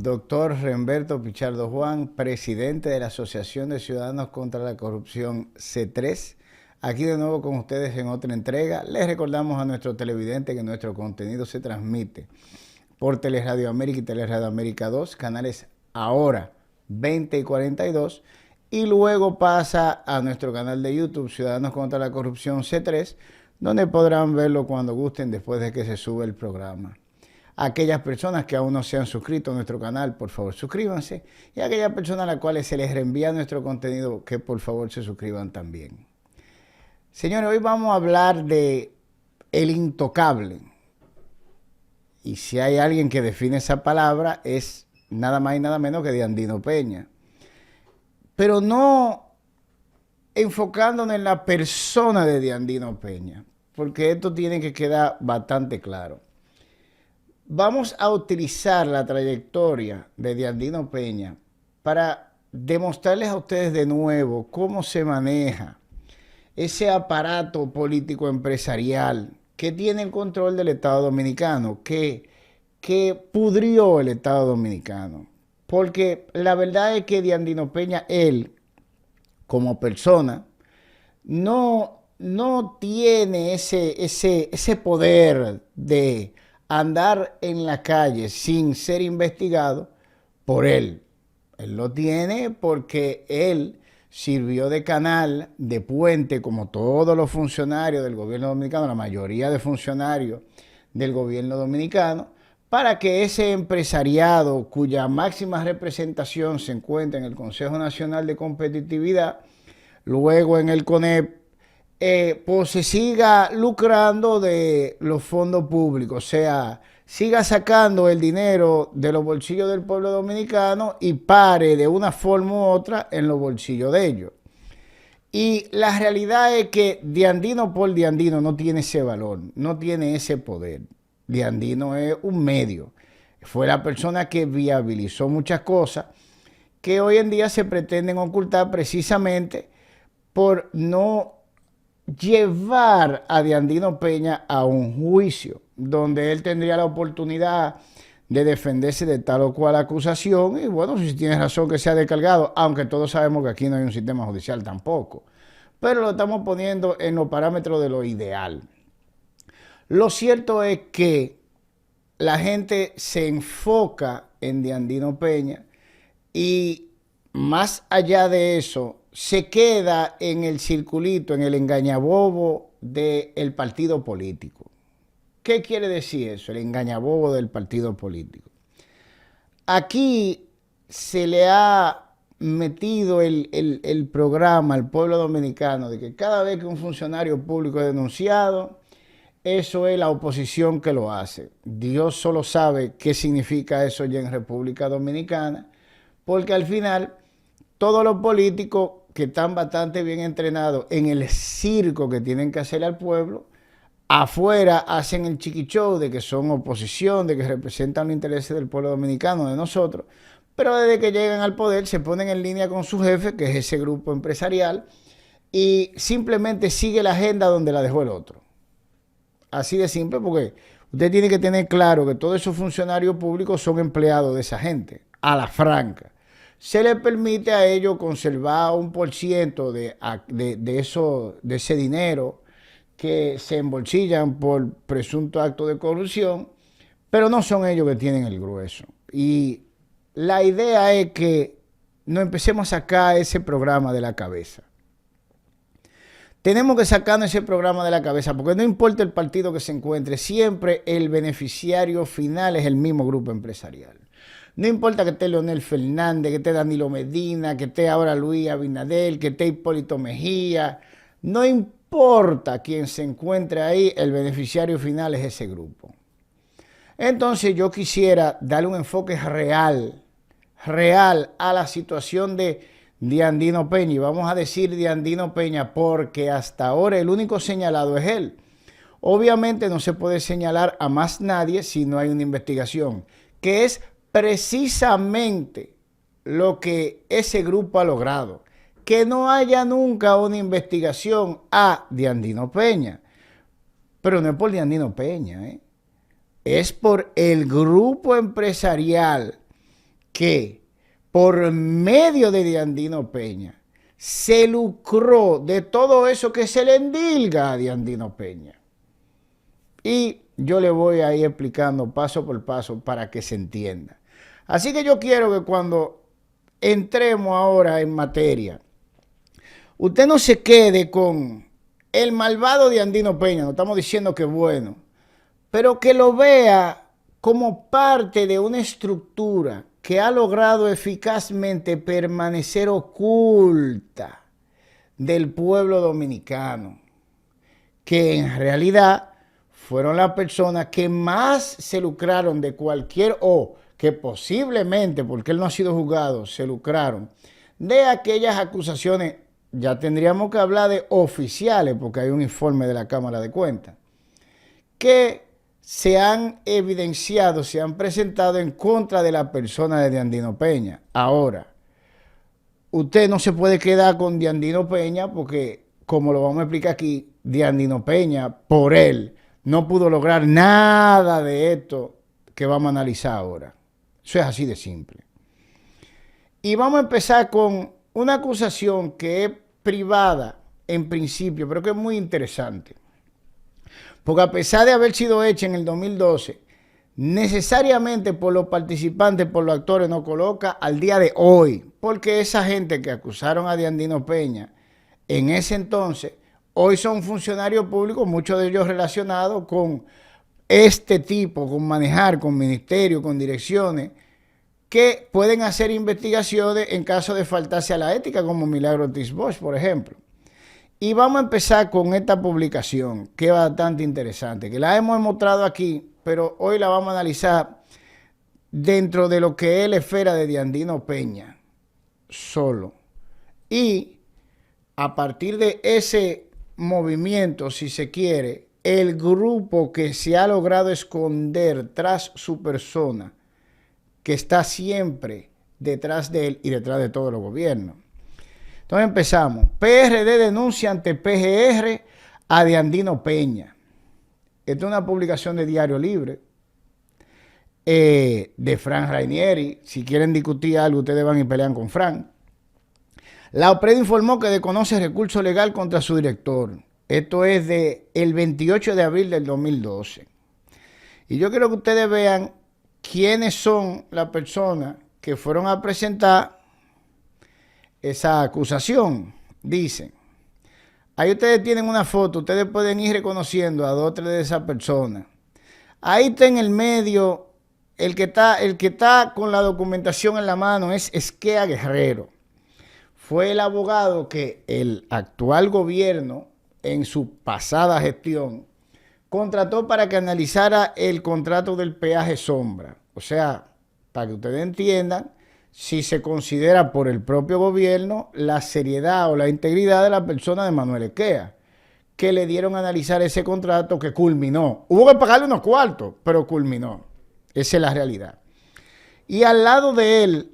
doctor Remberto Pichardo Juan, presidente de la Asociación de Ciudadanos contra la Corrupción C3. Aquí de nuevo con ustedes en otra entrega. Les recordamos a nuestros televidentes que nuestro contenido se transmite por Teleradio América y Teleradio América 2, canales Ahora 20 y 42, y luego pasa a nuestro canal de YouTube Ciudadanos contra la Corrupción C3, donde podrán verlo cuando gusten después de que se sube el programa. Aquellas personas que aún no se han suscrito a nuestro canal, por favor suscríbanse, y a aquellas personas a las cuales se les reenvía nuestro contenido, que por favor se suscriban también. Señores, hoy vamos a hablar de el intocable. Y si hay alguien que define esa palabra, es nada más y nada menos que Diandino Peña. Pero no enfocándonos en la persona de Diandino Peña, porque esto tiene que quedar bastante claro. Vamos a utilizar la trayectoria de Diandino Peña para demostrarles a ustedes de nuevo cómo se maneja ese aparato político empresarial que tiene el control del Estado Dominicano, que pudrió el Estado Dominicano. Porque la verdad es que Diandino Peña, él, como persona, no tiene ese poder de andar en la calle sin ser investigado por él. Él lo tiene porque él sirvió de canal, de puente, como todos los funcionarios del gobierno dominicano, la mayoría de funcionarios del gobierno dominicano, para que ese empresariado cuya máxima representación se encuentra en el Consejo Nacional de Competitividad, luego en el CONEP, pues se siga lucrando de los fondos públicos, o sea, siga sacando el dinero de los bolsillos del pueblo dominicano y pare de una forma u otra en los bolsillos de ellos. Y la realidad es que Diandino por Diandino no tiene ese valor, no tiene ese poder. Diandino es un medio. Fue la persona que viabilizó muchas cosas que hoy en día se pretenden ocultar precisamente por no llevar a Diandino Peña a un juicio donde él tendría la oportunidad de defenderse de tal o cual acusación y bueno, si tiene razón que sea descargado, aunque todos sabemos que aquí no hay un sistema judicial tampoco, pero lo estamos poniendo en los parámetros de lo ideal. Lo cierto es que la gente se enfoca en Diandino Peña y más allá de eso se queda en el circulito, en el engañabobo del partido político. ¿Qué quiere decir eso? El engañabobo del partido político. Aquí se le ha metido el programa al pueblo dominicano de que cada vez que un funcionario público es denunciado, eso es la oposición que lo hace. Dios solo sabe qué significa eso ya en República Dominicana, porque al final todos los políticos que están bastante bien entrenados en el circo que tienen que hacer al pueblo, afuera hacen el chiquichou de que son oposición, de que representan los intereses del pueblo dominicano, de nosotros, pero desde que llegan al poder se ponen en línea con su jefe, que es ese grupo empresarial, y simplemente sigue la agenda donde la dejó el otro. Así de simple, porque usted tiene que tener claro que todos esos funcionarios públicos son empleados de esa gente, a la franca. Se les permite a ellos conservar un por ciento de ese dinero que se embolsillan por presunto acto de corrupción, pero no son ellos que tienen el grueso. Y la idea es que nos empecemos a sacar ese programa de la cabeza. Tenemos que sacarnos ese programa de la cabeza, porque no importa el partido que se encuentre, siempre el beneficiario final es el mismo grupo empresarial. No importa que esté Leonel Fernández, que esté Danilo Medina, que esté ahora Luis Abinader, que esté Hipólito Mejía. No importa quién se encuentre ahí, el beneficiario final es ese grupo. Entonces yo quisiera darle un enfoque real a la situación de Diandino Peña. Y vamos a decir Diandino Peña porque hasta ahora el único señalado es él. Obviamente no se puede señalar a más nadie si no hay una investigación, que es precisamente lo que ese grupo ha logrado, que no haya nunca una investigación a Diandino Peña. Pero no es por Diandino Peña, es por el grupo empresarial que por medio de Diandino Peña se lucró de todo eso que se le endilga a Diandino Peña. Y yo le voy a ir explicando paso por paso para que se entienda. Así que yo quiero que cuando entremos ahora en materia, usted no se quede con el malvado Diandino Peña, no estamos diciendo que es bueno, pero que lo vea como parte de una estructura que ha logrado eficazmente permanecer oculta del pueblo dominicano, que en realidad fueron las personas que más se lucraron de cualquier, o que posiblemente, porque él no ha sido juzgado, se lucraron de aquellas acusaciones. Ya tendríamos que hablar de oficiales, porque hay un informe de la Cámara de Cuentas, que se han evidenciado, se han presentado en contra de la persona de Diandino Peña. Ahora, usted no se puede quedar con Diandino Peña porque, como lo vamos a explicar aquí, Diandino Peña, por él, no pudo lograr nada de esto que vamos a analizar ahora. Eso es así de simple. Y vamos a empezar con una acusación que es privada en principio, pero que es muy interesante. Porque a pesar de haber sido hecha en el 2012, necesariamente por los participantes, por los actores, nos coloca al día de hoy. Porque esa gente que acusaron a Diandino Peña en ese entonces, hoy son funcionarios públicos, muchos de ellos relacionados con este tipo, con manejar, con ministerios, con direcciones, que pueden hacer investigaciones en caso de faltarse a la ética, como Milagro Ortiz Bosch, por ejemplo. Y vamos a empezar con esta publicación, que es bastante interesante, que la hemos mostrado aquí, pero hoy la vamos a analizar dentro de lo que es la esfera de Diandino Peña, solo. Y a partir de ese movimiento, si se quiere, el grupo que se ha logrado esconder tras su persona, que está siempre detrás de él y detrás de todos los gobiernos. Entonces empezamos. PRD denuncia ante PGR a Diandino Peña. Esta es una publicación de Diario Libre, de Fran Rainieri. Si quieren discutir algo, ustedes van y pelean con Fran. La OPRED informó que desconoce recurso legal contra su director. Esto es del 28 de abril del 2012. Y yo quiero que ustedes vean quiénes son las personas que fueron a presentar esa acusación. Dicen, ahí ustedes tienen una foto, ustedes pueden ir reconociendo a dos o tres de esas personas. Ahí está en el medio, el que está con la documentación en la mano es Esquea Guerrero. Fue el abogado que el actual gobierno, en su pasada gestión, contrató para que analizara el contrato del peaje sombra. O sea, para que ustedes entiendan si se considera por el propio gobierno la seriedad o la integridad de la persona de Manuel Esquea, que le dieron a analizar ese contrato que culminó. Hubo que pagarle unos cuartos, pero culminó. Esa es la realidad. Y al lado de él,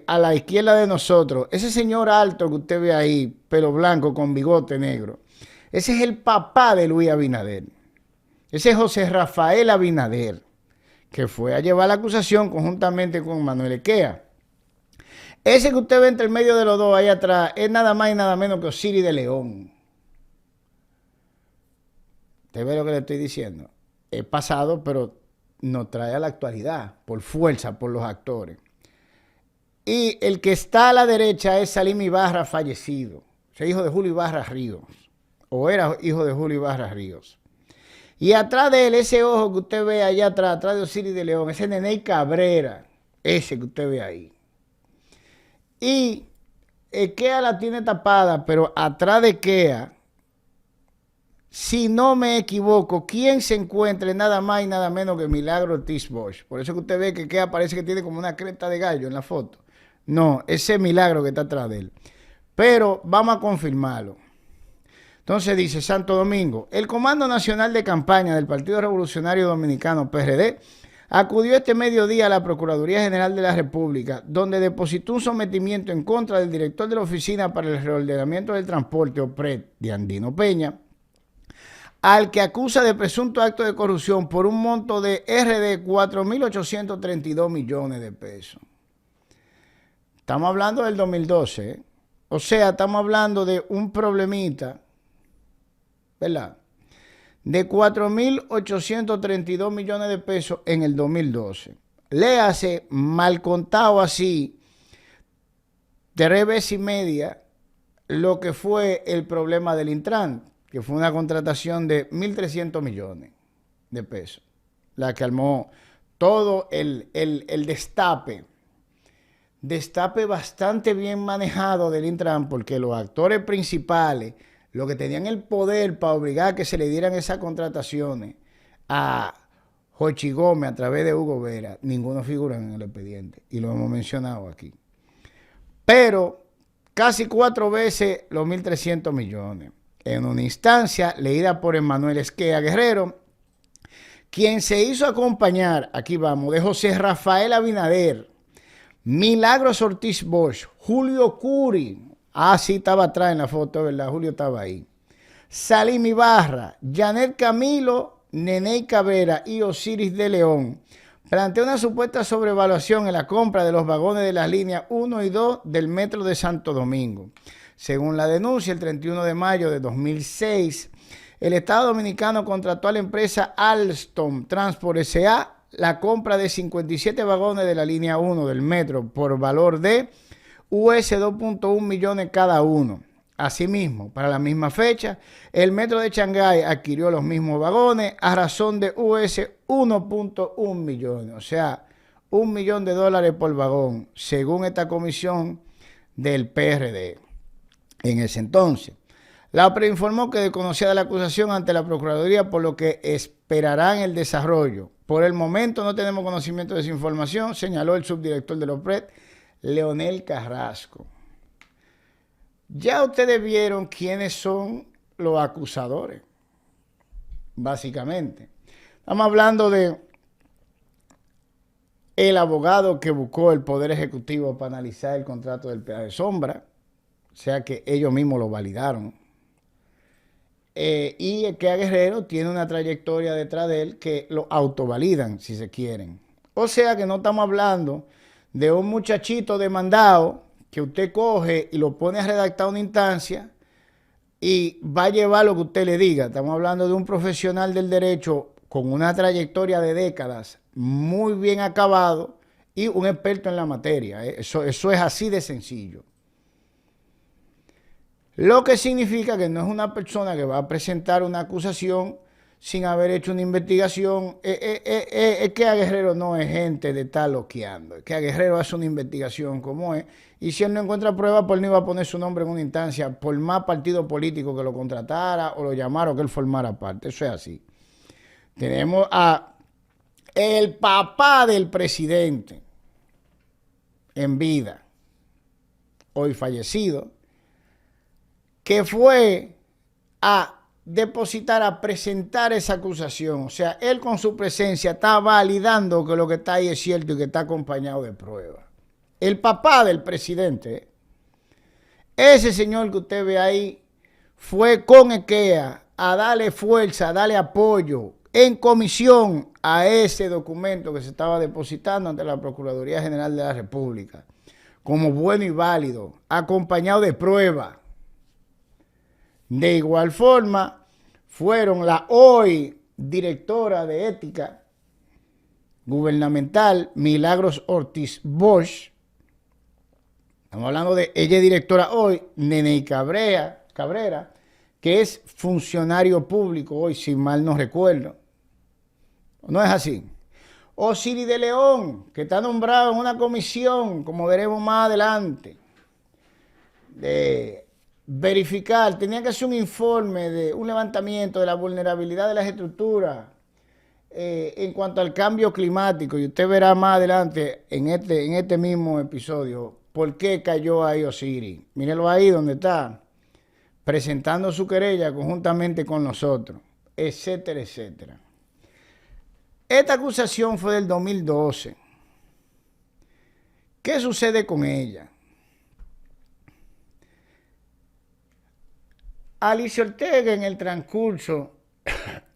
a la izquierda de nosotros, ese señor alto que usted ve ahí, pelo blanco con bigote negro, ese es el papá de Luis Abinader. Ese es José Rafael Abinader, que fue a llevar la acusación conjuntamente con Manuel Esquea. Ese que usted ve entre el medio de los dos ahí atrás es nada más y nada menos que Osiris de León. ¿Usted ve lo que le estoy diciendo? Es pasado, pero nos trae a la actualidad, por fuerza, por los actores. Y el que está a la derecha es Salim Ibarra, fallecido. Es hijo de Julio Ibarra Ríos, o era hijo de Julio Ibarra Ríos. Y atrás de él, ese ojo que usted ve allá atrás, atrás de Osiris de León, ese Neney Cabrera, ese que usted ve ahí. Y Esquea la tiene tapada, pero atrás de Esquea, si no me equivoco, ¿quién se encuentra? Nada más y nada menos que Milagro Ortiz Bosch. Por eso que usted ve que Esquea parece que tiene como una cresta de gallo en la foto. No, ese es Milagro que está atrás de él. Pero vamos a confirmarlo. Entonces dice Santo Domingo, el Comando Nacional de Campaña del Partido Revolucionario Dominicano, PRD, acudió este mediodía a la Procuraduría General de la República, donde depositó un sometimiento en contra del director de la Oficina para el Reordenamiento del Transporte, OPRED, Diandino Peña, al que acusa de presunto acto de corrupción por un monto de RD 4.832 millones de pesos. Estamos hablando del 2012, ¿eh? O sea, estamos hablando de un problemita, ¿verdad? De 4.832 millones de pesos en el 2012. Léase, mal contado así, 3 veces y media lo que fue el problema del Intran, que fue una contratación de 1.300 millones de pesos, la que armó todo el destape bastante bien manejado del Intran, porque los actores principales, los que tenían el poder para obligar a que se le dieran esas contrataciones a Jochi Gómez a través de Hugo Vera, ninguno figura en el expediente, y lo hemos mencionado aquí. Pero casi 4 veces los 1.300 millones, en una instancia leída por Emmanuel Esquea Guerrero, quien se hizo acompañar, aquí vamos, de José Rafael Abinader, Milagros Ortiz Bosch, Julio Curi, sí estaba atrás en la foto, ¿verdad? Julio estaba ahí. Salim Ibarra, Janet Camilo, Neney Cabrera y Osiris de León. Plantea una supuesta sobrevaluación en la compra de los vagones de las líneas 1 y 2 del metro de Santo Domingo. Según la denuncia, el 31 de mayo de 2006, el Estado Dominicano contrató a la empresa Alstom Transport S.A. la compra de 57 vagones de la línea 1 del metro por valor de US 2.1 millones cada uno. Asimismo, para la misma fecha, el metro de Shanghái adquirió los mismos vagones a razón de US 1.1 millones, o sea, $1 millón por vagón, según esta comisión del PRD. En ese entonces, la OPRE informó que desconocía de la acusación ante la Procuraduría, por lo que esperarán el desarrollo. Por el momento no tenemos conocimiento de esa información, señaló el subdirector de la OPRE, Leonel Carrasco. Ya ustedes vieron quiénes son los acusadores, básicamente. Estamos hablando de el abogado que buscó el Poder Ejecutivo para analizar el contrato del peaje de sombra, o sea que ellos mismos lo validaron. Y el que a Guerrero tiene una trayectoria detrás de él que lo autovalidan, si se quieren. O sea que no estamos hablando de un muchachito demandado que usted coge y lo pone a redactar una instancia y va a llevar lo que usted le diga. Estamos hablando de un profesional del derecho con una trayectoria de décadas, muy bien acabado y un experto en la materia. Eso es así de sencillo. Lo que significa que no es una persona que va a presentar una acusación sin haber hecho una investigación. Es que a Guerrero no es gente de estar loqueando. Es que a Guerrero hace una investigación como es. Y si él no encuentra pruebas, pues no iba a poner su nombre en una instancia, por más partido político que lo contratara o lo llamara o que él formara parte. Eso es así. Tenemos a el papá del presidente en vida, hoy fallecido, que fue a depositar, a presentar esa acusación. O sea, él con su presencia está validando que lo que está ahí es cierto y que está acompañado de pruebas. El papá del presidente, ese señor que usted ve ahí, fue con EKEA a darle fuerza, a darle apoyo en comisión a ese documento que se estaba depositando ante la Procuraduría General de la República, como bueno y válido, acompañado de pruebas. De igual forma, fueron la hoy directora de ética gubernamental, Milagros Ortiz Bosch. Estamos hablando de ella directora hoy, Neney Cabrera, que es funcionario público hoy, si mal no recuerdo. No es así. Osiris de León, que está nombrado en una comisión, como veremos más adelante, de verificar, tenía que hacer un informe de un levantamiento de la vulnerabilidad de las estructuras en cuanto al cambio climático, y usted verá más adelante en este mismo episodio por qué cayó ahí Osiris. Mírenlo ahí donde está, presentando su querella conjuntamente con nosotros, etcétera, etcétera. Esta acusación fue del 2012. ¿Qué sucede con ella? Alicia Ortega, en el transcurso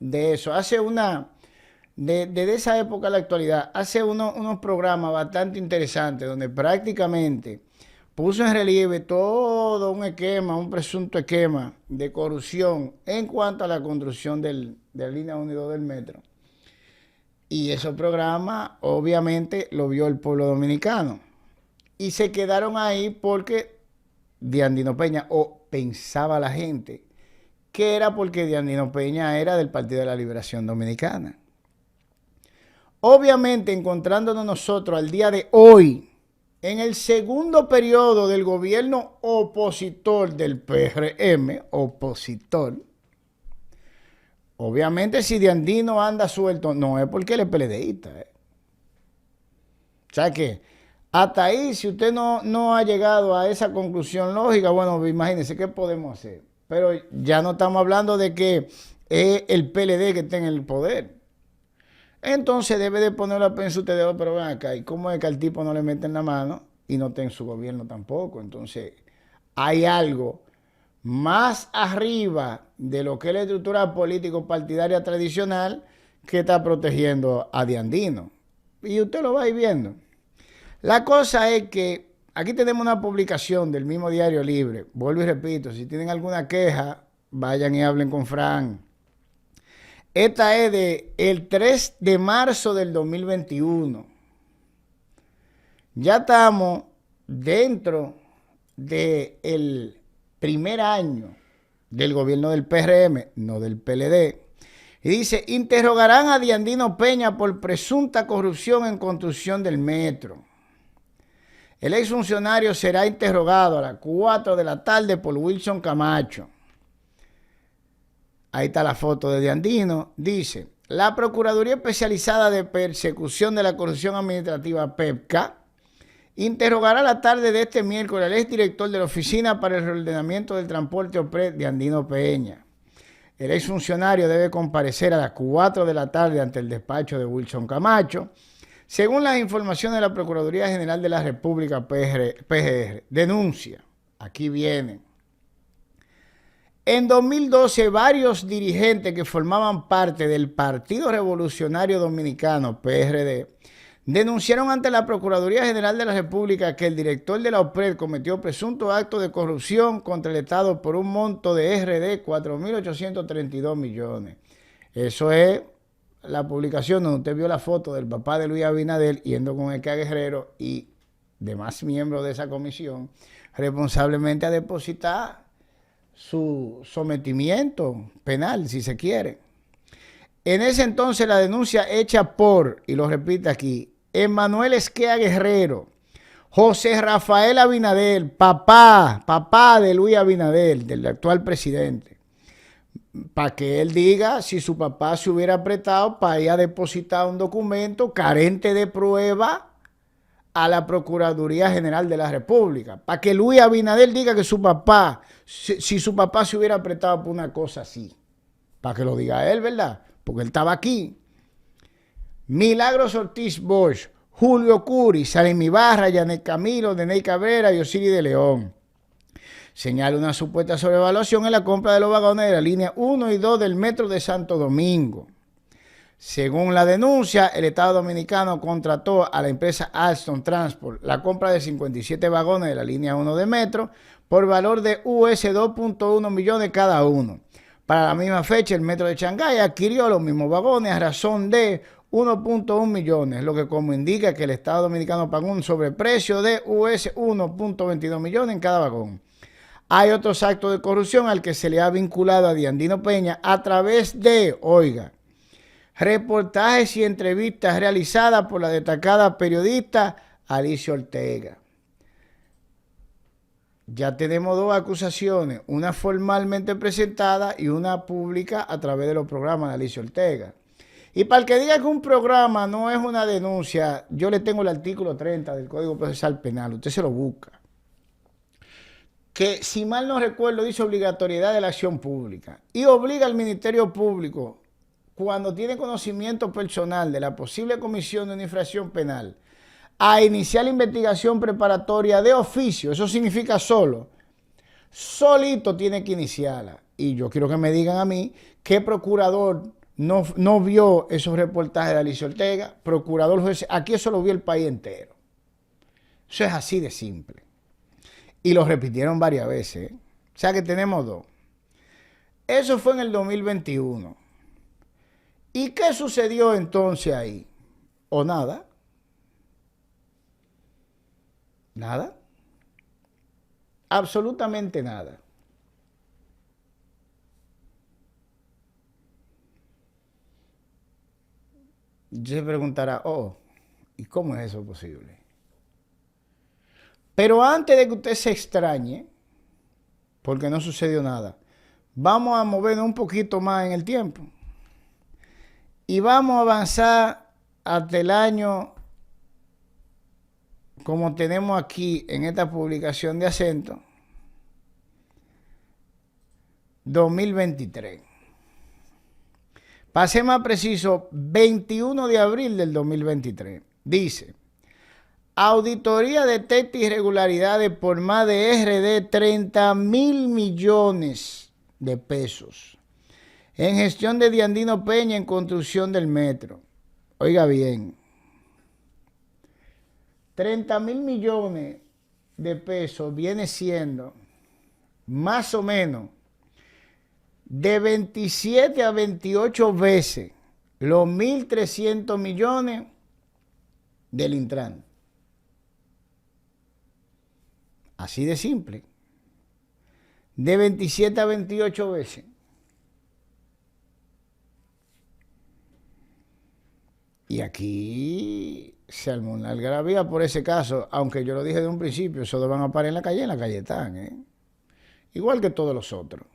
de eso. Hace desde esa época a la actualidad, hace unos programas bastante interesantes donde prácticamente puso en relieve todo un esquema, un presunto esquema de corrupción en cuanto a la construcción de la línea 1 y 2 del metro. Y esos programas obviamente lo vio el pueblo dominicano. Y se quedaron ahí porque Diandino Peña, o pensaba la gente, que era porque Diandino Peña era del Partido de la Liberación Dominicana. Obviamente, encontrándonos nosotros al día de hoy, en el segundo periodo del gobierno opositor del PRM, opositor, obviamente si Diandino anda suelto, no es porque él es PLDista. O sea que hasta ahí, si usted no ha llegado a esa conclusión lógica, bueno, imagínense qué podemos hacer. Pero ya no estamos hablando de que es el PLD que está en el poder. Entonces debe de ponerlo a pensar usted, pero ven acá, ¿y cómo es que al tipo no le meten la mano y no está en su gobierno tampoco? Entonces hay algo más arriba de lo que es la estructura político-partidaria tradicional que está protegiendo a Diandino. Y usted lo va a ir viendo. La cosa es que aquí tenemos una publicación del mismo Diario Libre. Vuelvo y repito, si tienen alguna queja, vayan y hablen con Fran. Esta es del 3 de marzo del 2021. Ya estamos dentro del primer año del gobierno del PRM, no del PLD. Y dice, interrogarán a Diandino Peña por presunta corrupción en construcción del metro. El exfuncionario será interrogado a las 4 de la tarde por Wilson Camacho. Ahí está la foto de Diandino. Dice, la Procuraduría Especializada de Persecución de la Corrupción Administrativa, PEPCA, interrogará la tarde de este miércoles al exdirector de la Oficina para el Reordenamiento del Transporte OPRED, Diandino Peña. El exfuncionario debe comparecer a las 4 de la tarde ante el despacho de Wilson Camacho. Según las informaciones de la Procuraduría General de la República, PGR, denuncia, aquí viene. En 2012, varios dirigentes que formaban parte del Partido Revolucionario Dominicano, PRD, denunciaron ante la Procuraduría General de la República que el director de la OPRED cometió presuntos actos de corrupción contra el Estado por un monto de RD 4.832 millones. Eso es la publicación donde usted vio la foto del papá de Luis Abinader yendo con Edgar Guerrero y demás miembros de esa comisión responsablemente a depositar su sometimiento penal, si se quiere. En ese entonces la denuncia hecha por, y lo repito aquí, Emmanuel Esquea Guerrero, José Rafael Abinader, papá de Luis Abinader, del actual presidente, para que él diga si su papá se hubiera apretado para ir a depositar un documento carente de prueba a la Procuraduría General de la República, para que Luis Abinader diga que su papá, si su papá se hubiera apretado por una cosa así, para que lo diga él, ¿verdad? Porque él estaba aquí. Milagros Ortiz Bosch, Julio Curi, Salim Ibarra, Yanet Camilo, Deney Cabrera y Osiris de León. Señala una supuesta sobrevaluación en la compra de los vagones de la línea 1 y 2 del metro de Santo Domingo. Según la denuncia, el Estado Dominicano contrató a la empresa Alstom Transport la compra de 57 vagones de la línea 1 de metro por valor de US 2.1 millones cada uno. Para la misma fecha, el metro de Shanghái adquirió los mismos vagones a razón de 1.1 millones, lo que como indica que el Estado Dominicano pagó un sobreprecio de US 1.22 millones en cada vagón. Hay otros actos de corrupción al que se le ha vinculado a Diandino Peña a través de, oiga, reportajes y entrevistas realizadas por la destacada periodista Alicia Ortega. Ya tenemos dos acusaciones, una formalmente presentada y una pública a través de los programas de Alicia Ortega. Y para el que diga que un programa no es una denuncia, yo le tengo el artículo 30 del Código Procesal Penal, usted se lo busca. Que si mal no recuerdo dice obligatoriedad de la acción pública y obliga al Ministerio Público, cuando tiene conocimiento personal de la posible comisión de una infracción penal, a iniciar la investigación preparatoria de oficio. Eso significa solito tiene que iniciarla. y yo quiero que me digan a mí qué procurador no vio esos reportajes de Alicia Ortega. Procurador juez, aquí eso lo vio el país entero. Eso es así de simple. Y lo repitieron varias veces, ¿eh? O sea que tenemos dos. Eso fue en el 2021. ¿Y qué sucedió entonces ahí? ¿O nada? ¿Nada? Absolutamente nada. Yo se preguntará, oh, ¿y cómo es eso posible? Pero antes de que usted se extrañe, porque no sucedió nada, vamos a movernos un poquito más en el tiempo. Y vamos a avanzar hasta el año, como tenemos aquí en esta publicación de acento, 2023. Para ser más preciso, 21 de abril del 2023. Dice, auditoría detecta irregularidades por más de RD 30.000 millones de pesos en gestión de Diandino Peña en construcción del metro. Oiga bien, 30.000 millones de pesos viene siendo más o menos de 27 a 28 veces los 1.300 millones del Intran. Así de simple. De 27 a 28 veces. Y aquí se armó una algarabía por ese caso, aunque yo lo dije de un principio, esos dos van a parar en la calle están, ¿eh? Igual que todos los otros.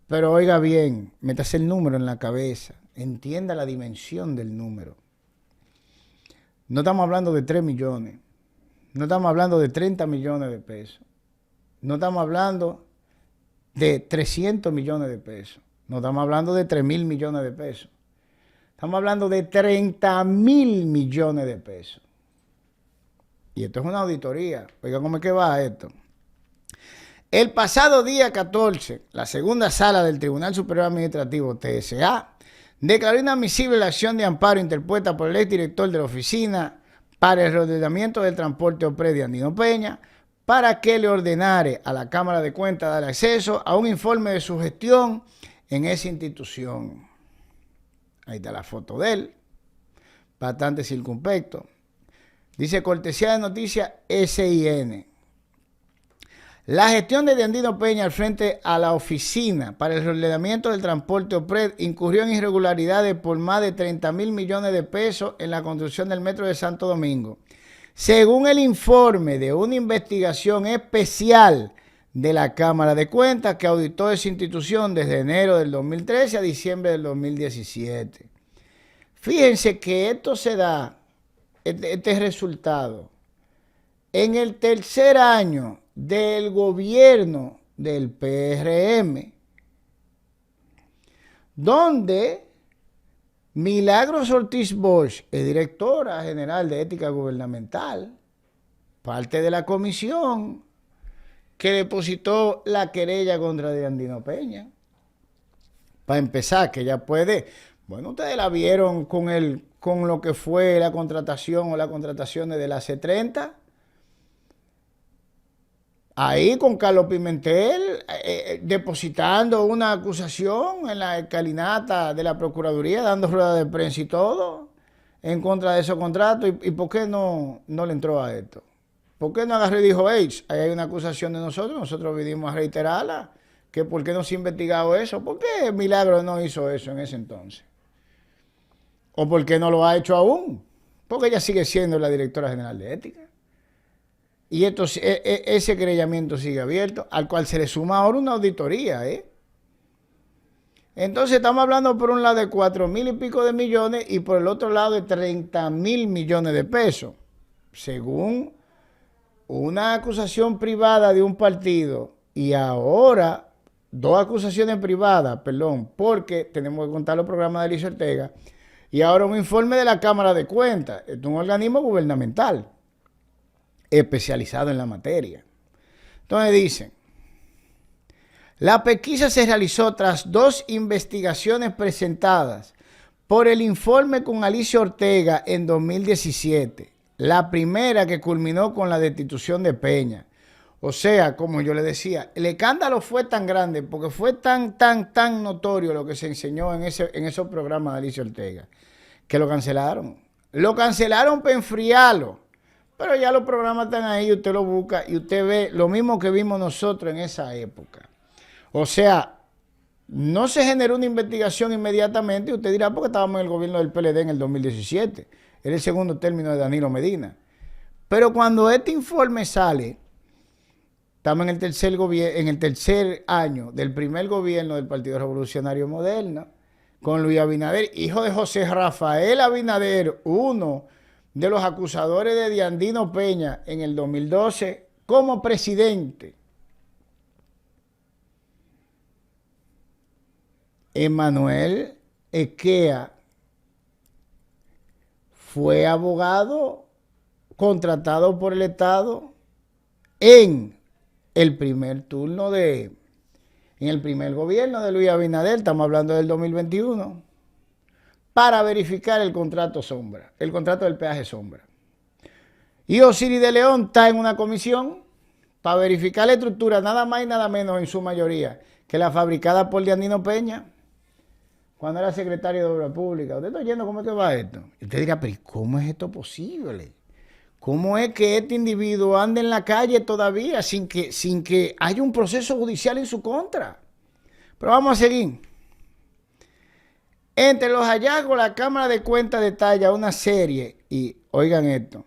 Pero oiga bien, métase el número en la cabeza, entienda la dimensión del número. No estamos hablando de 3 millones, no estamos hablando de 30 millones de pesos, no estamos hablando de 300 millones de pesos, no estamos hablando de 3.000 millones de pesos. Estamos hablando de 30.000 millones de pesos. Y esto es una auditoría. Oiga, ¿cómo es que va esto? El pasado día 14, la segunda sala del Tribunal Superior Administrativo, TSA, declaró inadmisible la acción de amparo interpuesta por el exdirector de la Oficina para el Reordenamiento del Transporte OPRED, Diandino Peña, para que le ordenare a la Cámara de Cuentas dar acceso a un informe de su gestión en esa institución. Ahí está la foto de él, bastante circunspecto. Dice cortesía de noticias SIN. La gestión de Diandino Peña al frente a la Oficina para el Reordenamiento del Transporte OPRED incurrió en irregularidades por más de 30.000 millones de pesos en la construcción del metro de Santo Domingo. Según el informe de una investigación especial de la Cámara de Cuentas que auditó esa institución desde enero del 2013 a diciembre del 2017. Fíjense que esto se da, este resultado, en el tercer año del gobierno del PRM, donde Milagros Ortiz Bosch es directora general de Ética Gubernamental, parte de la comisión que depositó la querella contra Diandino Peña. Para empezar, que ella puede, bueno, ustedes la vieron con lo que fue la contratación o las contrataciones de la C30. Ahí con Carlos Pimentel depositando una acusación en la escalinata de la Procuraduría, dando rueda de prensa y todo en contra de esos contratos. ¿Y por qué no le entró a esto? ¿Por qué no agarró y dijo, hey, ahí hay una acusación de nosotros vinimos a reiterarla? Que ¿por qué no se ha investigado eso? ¿Por qué Milagro no hizo eso en ese entonces? ¿O por qué no lo ha hecho aún? Porque ella sigue siendo la directora general de Ética. Y ese querellamiento sigue abierto, al cual se le suma ahora una auditoría, ¿eh? Entonces estamos hablando por un lado de 4.000 y pico de millones y por el otro lado de 30.000 millones de pesos, según una acusación privada de un partido y ahora dos acusaciones privadas, porque tenemos que contar los programas de Alicia Ortega y ahora un informe de la Cámara de Cuentas. Esto es un organismo gubernamental especializado en la materia. Entonces dicen, La pesquisa se realizó tras 2 investigaciones presentadas por el informe con Alicia Ortega en 2017. La primera que culminó con la destitución de Peña. O sea, como yo le decía, el escándalo fue tan grande porque fue tan notorio lo que se enseñó en esos programas de Alicia Ortega, que lo cancelaron. Lo cancelaron para enfriarlo. Pero ya los programas están ahí, usted lo busca y usted ve lo mismo que vimos nosotros en esa época. O sea, no se generó una investigación inmediatamente y usted dirá, porque estábamos en el gobierno del PLD en el 2017. Era el segundo término de Danilo Medina. Pero cuando este informe sale, estamos en el tercer año del primer gobierno del Partido Revolucionario Moderno, con Luis Abinader, hijo de José Rafael Abinader, uno de los acusadores de Diandino Peña en el 2012 como presidente. Emanuel Equea fue abogado contratado por el Estado en el primer turno en el primer gobierno de Luis Abinader, estamos hablando del 2021, para verificar el contrato sombra, el contrato del peaje sombra. Y Osiris de León está en una comisión para verificar la estructura, nada más y nada menos en su mayoría, que la fabricada por Diandino Peña, cuando era secretario de Obras Públicas. ¿Usted está oyendo cómo es que va esto? Y usted dirá, pero ¿cómo es esto posible? ¿Cómo es que este individuo anda en la calle todavía sin que haya un proceso judicial en su contra? Pero vamos a seguir. Entre los hallazgos, la Cámara de Cuentas detalla una serie, y oigan esto,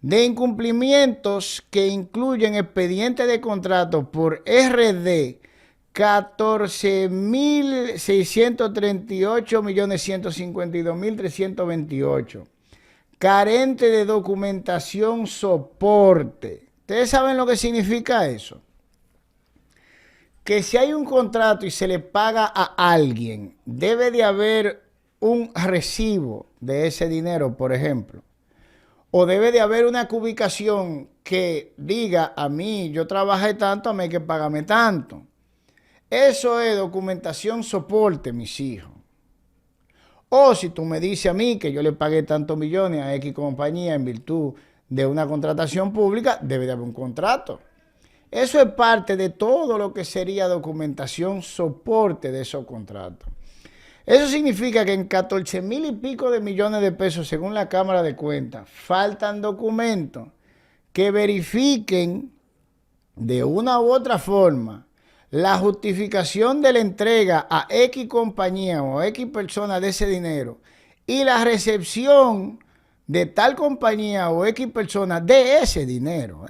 de incumplimientos que incluyen expedientes de contratos por RD 14.638.152.328, carente de documentación soporte. ¿Ustedes saben lo que significa eso? Que si hay un contrato y se le paga a alguien, debe de haber un recibo de ese dinero, por ejemplo. O debe de haber una cubicación que diga, a mí, yo trabajé tanto, a mí hay que pagarme tanto. Eso es documentación soporte, mis hijos. O si tú me dices a mí que yo le pagué tantos millones a X compañía en virtud de una contratación pública, debe de haber un contrato. Eso es parte de todo lo que sería documentación soporte de esos contratos. Eso significa que en 14,000 y pico de millones de pesos, según la Cámara de Cuentas, faltan documentos que verifiquen de una u otra forma la justificación de la entrega a X compañía o a X persona de ese dinero y la recepción de tal compañía o X persona de ese dinero.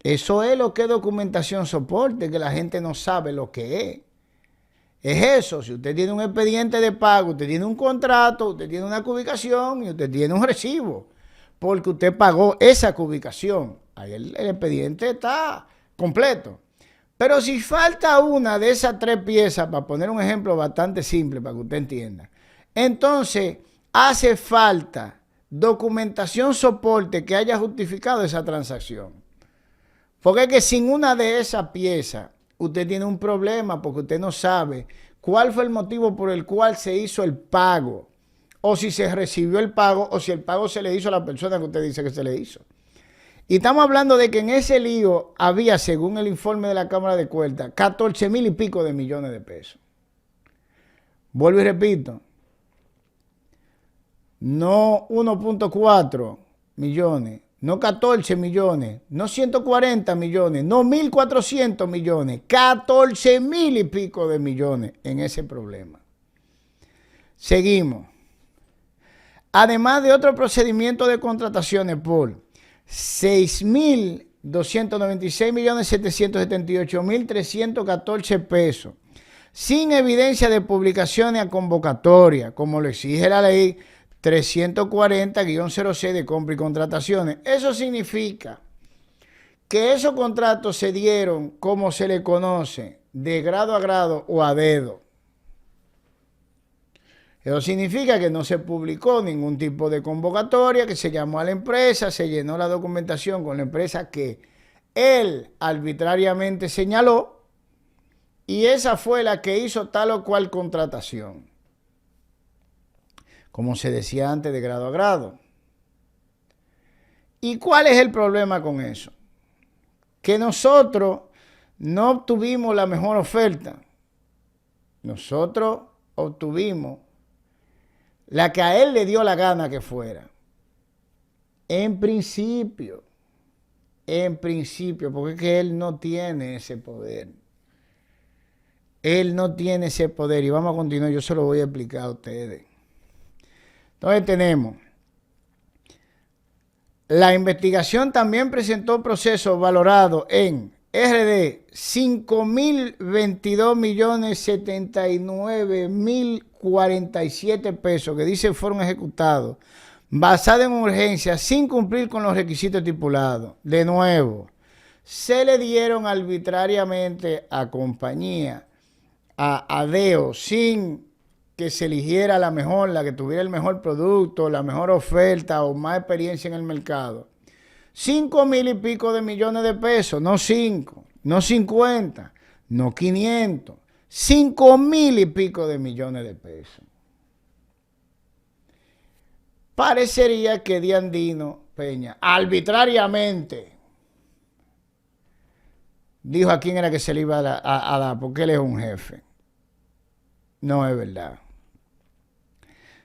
Eso es lo que es documentación soporte, que la gente no sabe lo que es. Es eso, si usted tiene un expediente de pago, usted tiene un contrato, usted tiene una cubicación y usted tiene un recibo, porque usted pagó esa cubicación. Ahí el expediente está completo. Pero si falta una de esas 3 piezas, para poner un ejemplo bastante simple para que usted entienda, entonces hace falta documentación soporte que haya justificado esa transacción. Porque es que sin una de esas piezas, usted tiene un problema porque usted no sabe cuál fue el motivo por el cual se hizo el pago, o si se recibió el pago, o si el pago se le hizo a la persona que usted dice que se le hizo. Y estamos hablando de que en ese lío había, según el informe de la Cámara de Cuentas, 14,000 y pico de millones de pesos. Vuelvo y repito, no 1.4 millones, no 14 millones, no 140 millones, no 1.400 millones, 14,000 y pico de millones en ese problema. Seguimos. Además de otro procedimiento de contrataciones por 6.296.778.314 pesos, sin evidencia de publicaciones a convocatoria, como lo exige la ley 340-06 de compra y contrataciones. Eso significa que esos contratos se dieron, como se le conoce, de grado a grado o a dedo. Eso significa que no se publicó ningún tipo de convocatoria, que se llamó a la empresa, se llenó la documentación con la empresa que él arbitrariamente señaló y esa fue la que hizo tal o cual contratación. Como se decía antes, de grado a grado. ¿Y cuál es el problema con eso? Que nosotros no obtuvimos la mejor oferta. Nosotros obtuvimos la que a él le dio la gana que fuera. En principio, porque es que él no tiene ese poder. Él no tiene ese poder y vamos a continuar, yo se lo voy a explicar a ustedes. Entonces tenemos, la investigación también presentó procesos valorados en RD 5.022.079.047 pesos que dice fueron ejecutados, basada en urgencia, sin cumplir con los requisitos estipulados. De nuevo, se le dieron arbitrariamente a compañía, a Deo, sin que se eligiera la mejor, la que tuviera el mejor producto, la mejor oferta o más experiencia en el mercado. 5.000 y pico de millones de pesos, no 5, no 50, no 500, 5.000 y pico de millones de pesos. Parecería que Diandino Peña, arbitrariamente, dijo a quién era que se le iba a dar, porque él es un jefe. No es verdad.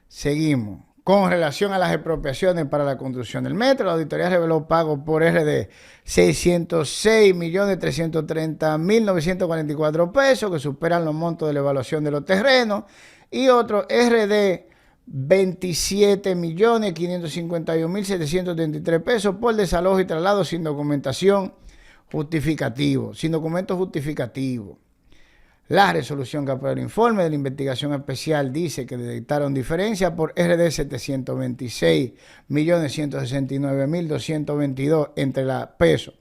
Seguimos. Con relación a las expropiaciones para la construcción del metro, la auditoría reveló pagos por RD 606.330.944 pesos, que superan los montos de la evaluación de los terrenos, y otro RD 27.551.733 pesos por desalojo y traslado sin documentación justificativo, sin documento justificativo. La resolución que aprueba el informe de la investigación especial dice que detectaron diferencias por RD 726.169.222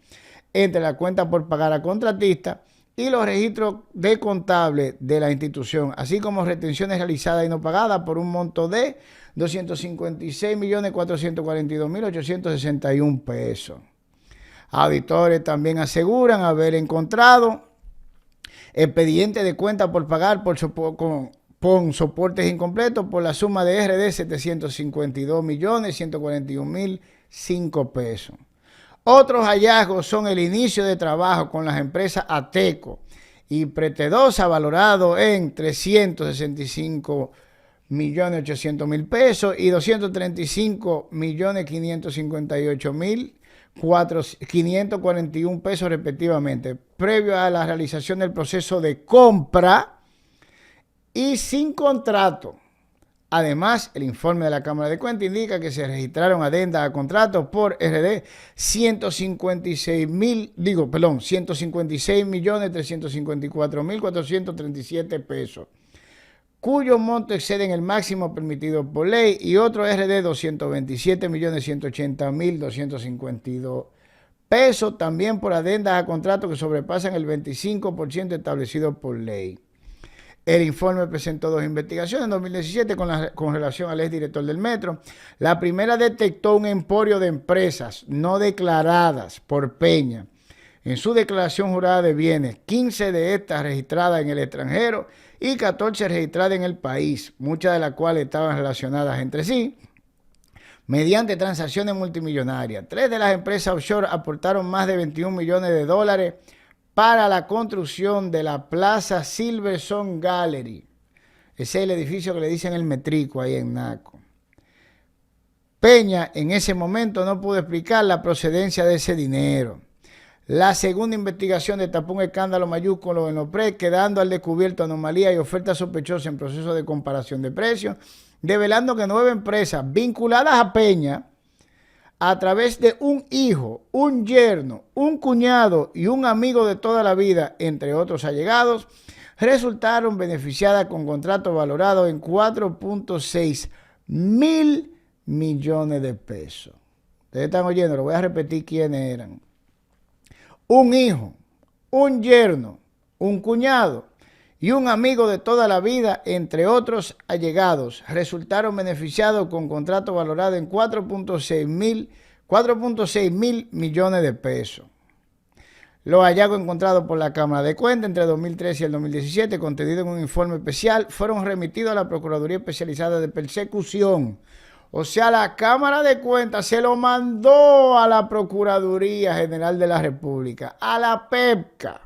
entre la cuenta por pagar a contratista y los registros de contable de la institución, así como retenciones realizadas y no pagadas por un monto de 256.442.861 pesos. Auditores también aseguran haber encontrado expediente de cuenta por pagar con soportes incompletos por la suma de RD 752.141.005 pesos. Otros hallazgos son el inicio de trabajo con las empresas Ateco y Pretedosa, valorado en 365.800.000 pesos y 235.558.541 pesos respectivamente, previo a la realización del proceso de compra y sin contrato. Además, el informe de la Cámara de Cuentas indica que se registraron adendas a contratos por RD 156.354.437 pesos, cuyo monto exceden el máximo permitido por ley, y otro RD 227.180.252 pesos, también por adendas a contratos que sobrepasan el 25% establecido por ley. El informe presentó dos investigaciones en 2017 con relación al exdirector del metro. La primera detectó un emporio de empresas no declaradas por Peña en su declaración jurada de bienes, 15 de estas registradas en el extranjero y 14 registradas en el país, muchas de las cuales estaban relacionadas entre sí mediante transacciones multimillonarias. 3 de las empresas offshore aportaron más de 21 millones de dólares para la construcción de la Plaza Silverson Gallery. Ese es el edificio que le dicen el Metrico ahí en Naco. Peña en ese momento no pudo explicar la procedencia de ese dinero. La segunda investigación destapó un escándalo mayúsculo en los PRE, quedando al descubierto anomalías y ofertas sospechosas en proceso de comparación de precios, develando que 9 empresas vinculadas a Peña, a través de un hijo, un yerno, un cuñado y un amigo de toda la vida, entre otros allegados, resultaron beneficiadas con contratos valorados en 4.6 mil millones de pesos. Ustedes están oyendo, lo voy a repetir quiénes eran. Un hijo, un yerno, un cuñado y un amigo de toda la vida, entre otros allegados, resultaron beneficiados con contratos valorados en 4.6 mil millones de pesos. Los hallazgos encontrados por la Cámara de Cuentas entre 2013 y el 2017, contenido en un informe especial, fueron remitidos a la Procuraduría Especializada de Persecución. O sea, la Cámara de Cuentas se lo mandó a la Procuraduría General de la República, a la PEPCA,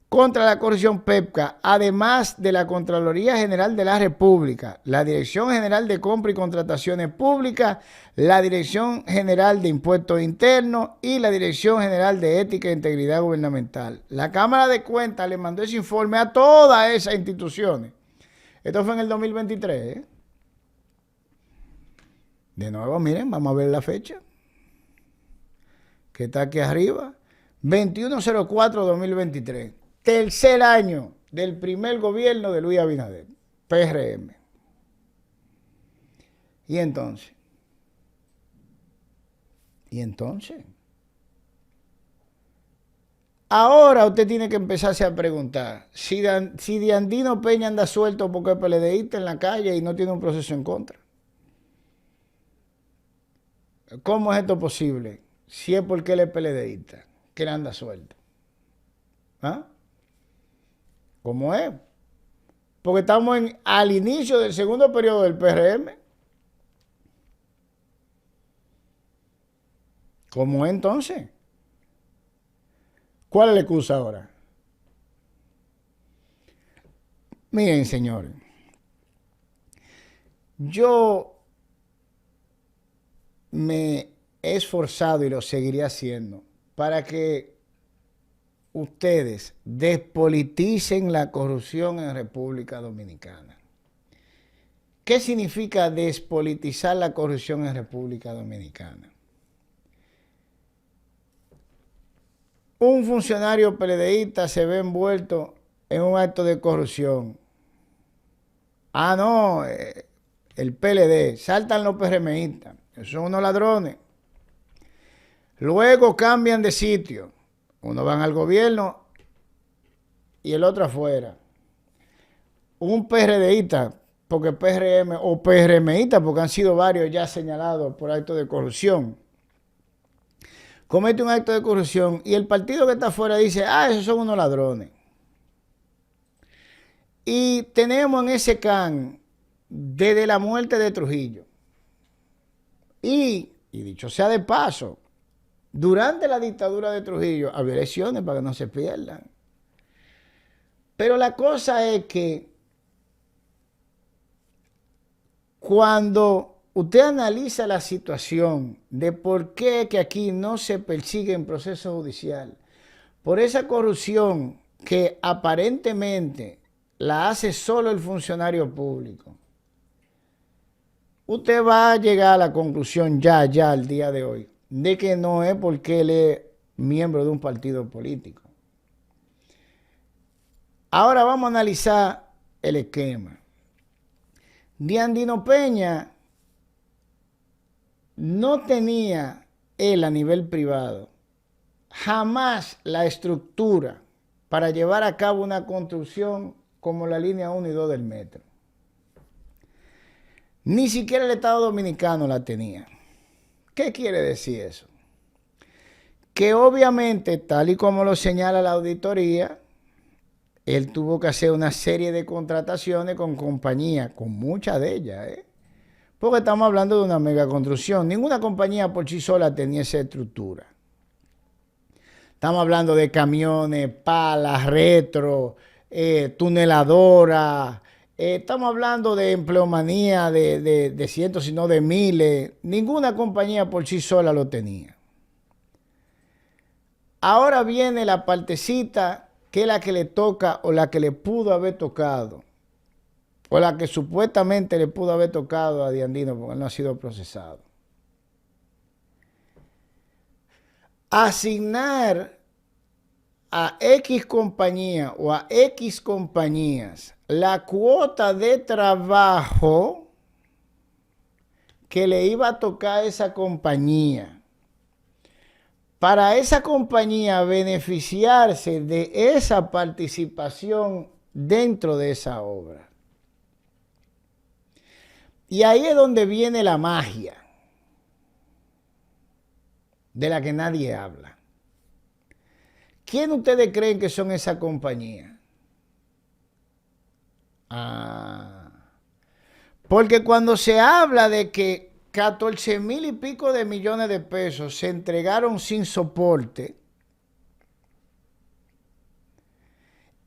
contra la corrupción PEPCA, además de la Contraloría General de la República, la Dirección General de Compra y Contrataciones Públicas, la Dirección General de Impuestos Internos y la Dirección General de Ética e Integridad Gubernamental. La Cámara de Cuentas le mandó ese informe a todas esas instituciones. Esto fue en el 2023, ¿eh? De nuevo, miren, vamos a ver la fecha, que está aquí arriba, 21/04/2023. Tercer año del primer gobierno de Luis Abinader, PRM. ¿Y entonces? Ahora usted tiene que empezarse a preguntar si Diandino Peña anda suelto porque es PLDista en la calle y no tiene un proceso en contra. ¿Cómo es esto posible? Si es porque él es PLDista, que él anda suelto. ¿Ah? ¿Cómo es? Porque estamos al inicio del segundo periodo del PRM. ¿Cómo es entonces? ¿Cuál es la excusa ahora? Miren, señores, yo me he esforzado y lo seguiré haciendo para que ustedes despoliticen la corrupción en República Dominicana. ¿Qué significa despolitizar la corrupción en República Dominicana? Un funcionario PLDista se ve envuelto en un acto de corrupción. Ah, no, el PLD, saltan los PRMistas, son unos ladrones. Luego cambian de sitio. Uno van al gobierno y el otro afuera. Un PRDista, porque PRM, o PRMista, porque han sido varios ya señalados por actos de corrupción, comete un acto de corrupción y el partido que está afuera dice, ah, esos son unos ladrones. Y tenemos en ese can desde la muerte de Trujillo. Y dicho sea de paso, durante la dictadura de Trujillo había elecciones para que no se pierdan. Pero la cosa es que cuando usted analiza la situación de por qué que aquí no se persigue en proceso judicial, por esa corrupción que aparentemente la hace solo el funcionario público, usted va a llegar a la conclusión ya al día de hoy, de que no es porque él es miembro de un partido político. Ahora vamos a analizar el esquema. Diandino Peña no tenía él a nivel privado jamás la estructura para llevar a cabo una construcción como la línea 1 y 2 del metro. Ni siquiera el Estado Dominicano la tenía. ¿Qué quiere decir eso? Que obviamente, tal y como lo señala la auditoría, él tuvo que hacer una serie de contrataciones con compañías, con muchas de ellas, porque estamos hablando de una mega construcción. Ninguna compañía por sí sola tenía esa estructura. Estamos hablando de camiones, palas, retro, tuneladoras. Estamos hablando de empleomanía de cientos, sino de miles. Ninguna compañía por sí sola lo tenía. Ahora viene la partecita que es la que le toca o la que le pudo haber tocado, o la que supuestamente le pudo haber tocado a Diandino porque él no ha sido procesado. Asignar a X compañía o a X compañías la cuota de trabajo que le iba a tocar a esa compañía, para esa compañía beneficiarse de esa participación dentro de esa obra. Y ahí es donde viene la magia, de la que nadie habla. ¿Quién ustedes creen que son esas compañías? Porque cuando se habla de que 14,000 y pico de millones de pesos se entregaron sin soporte,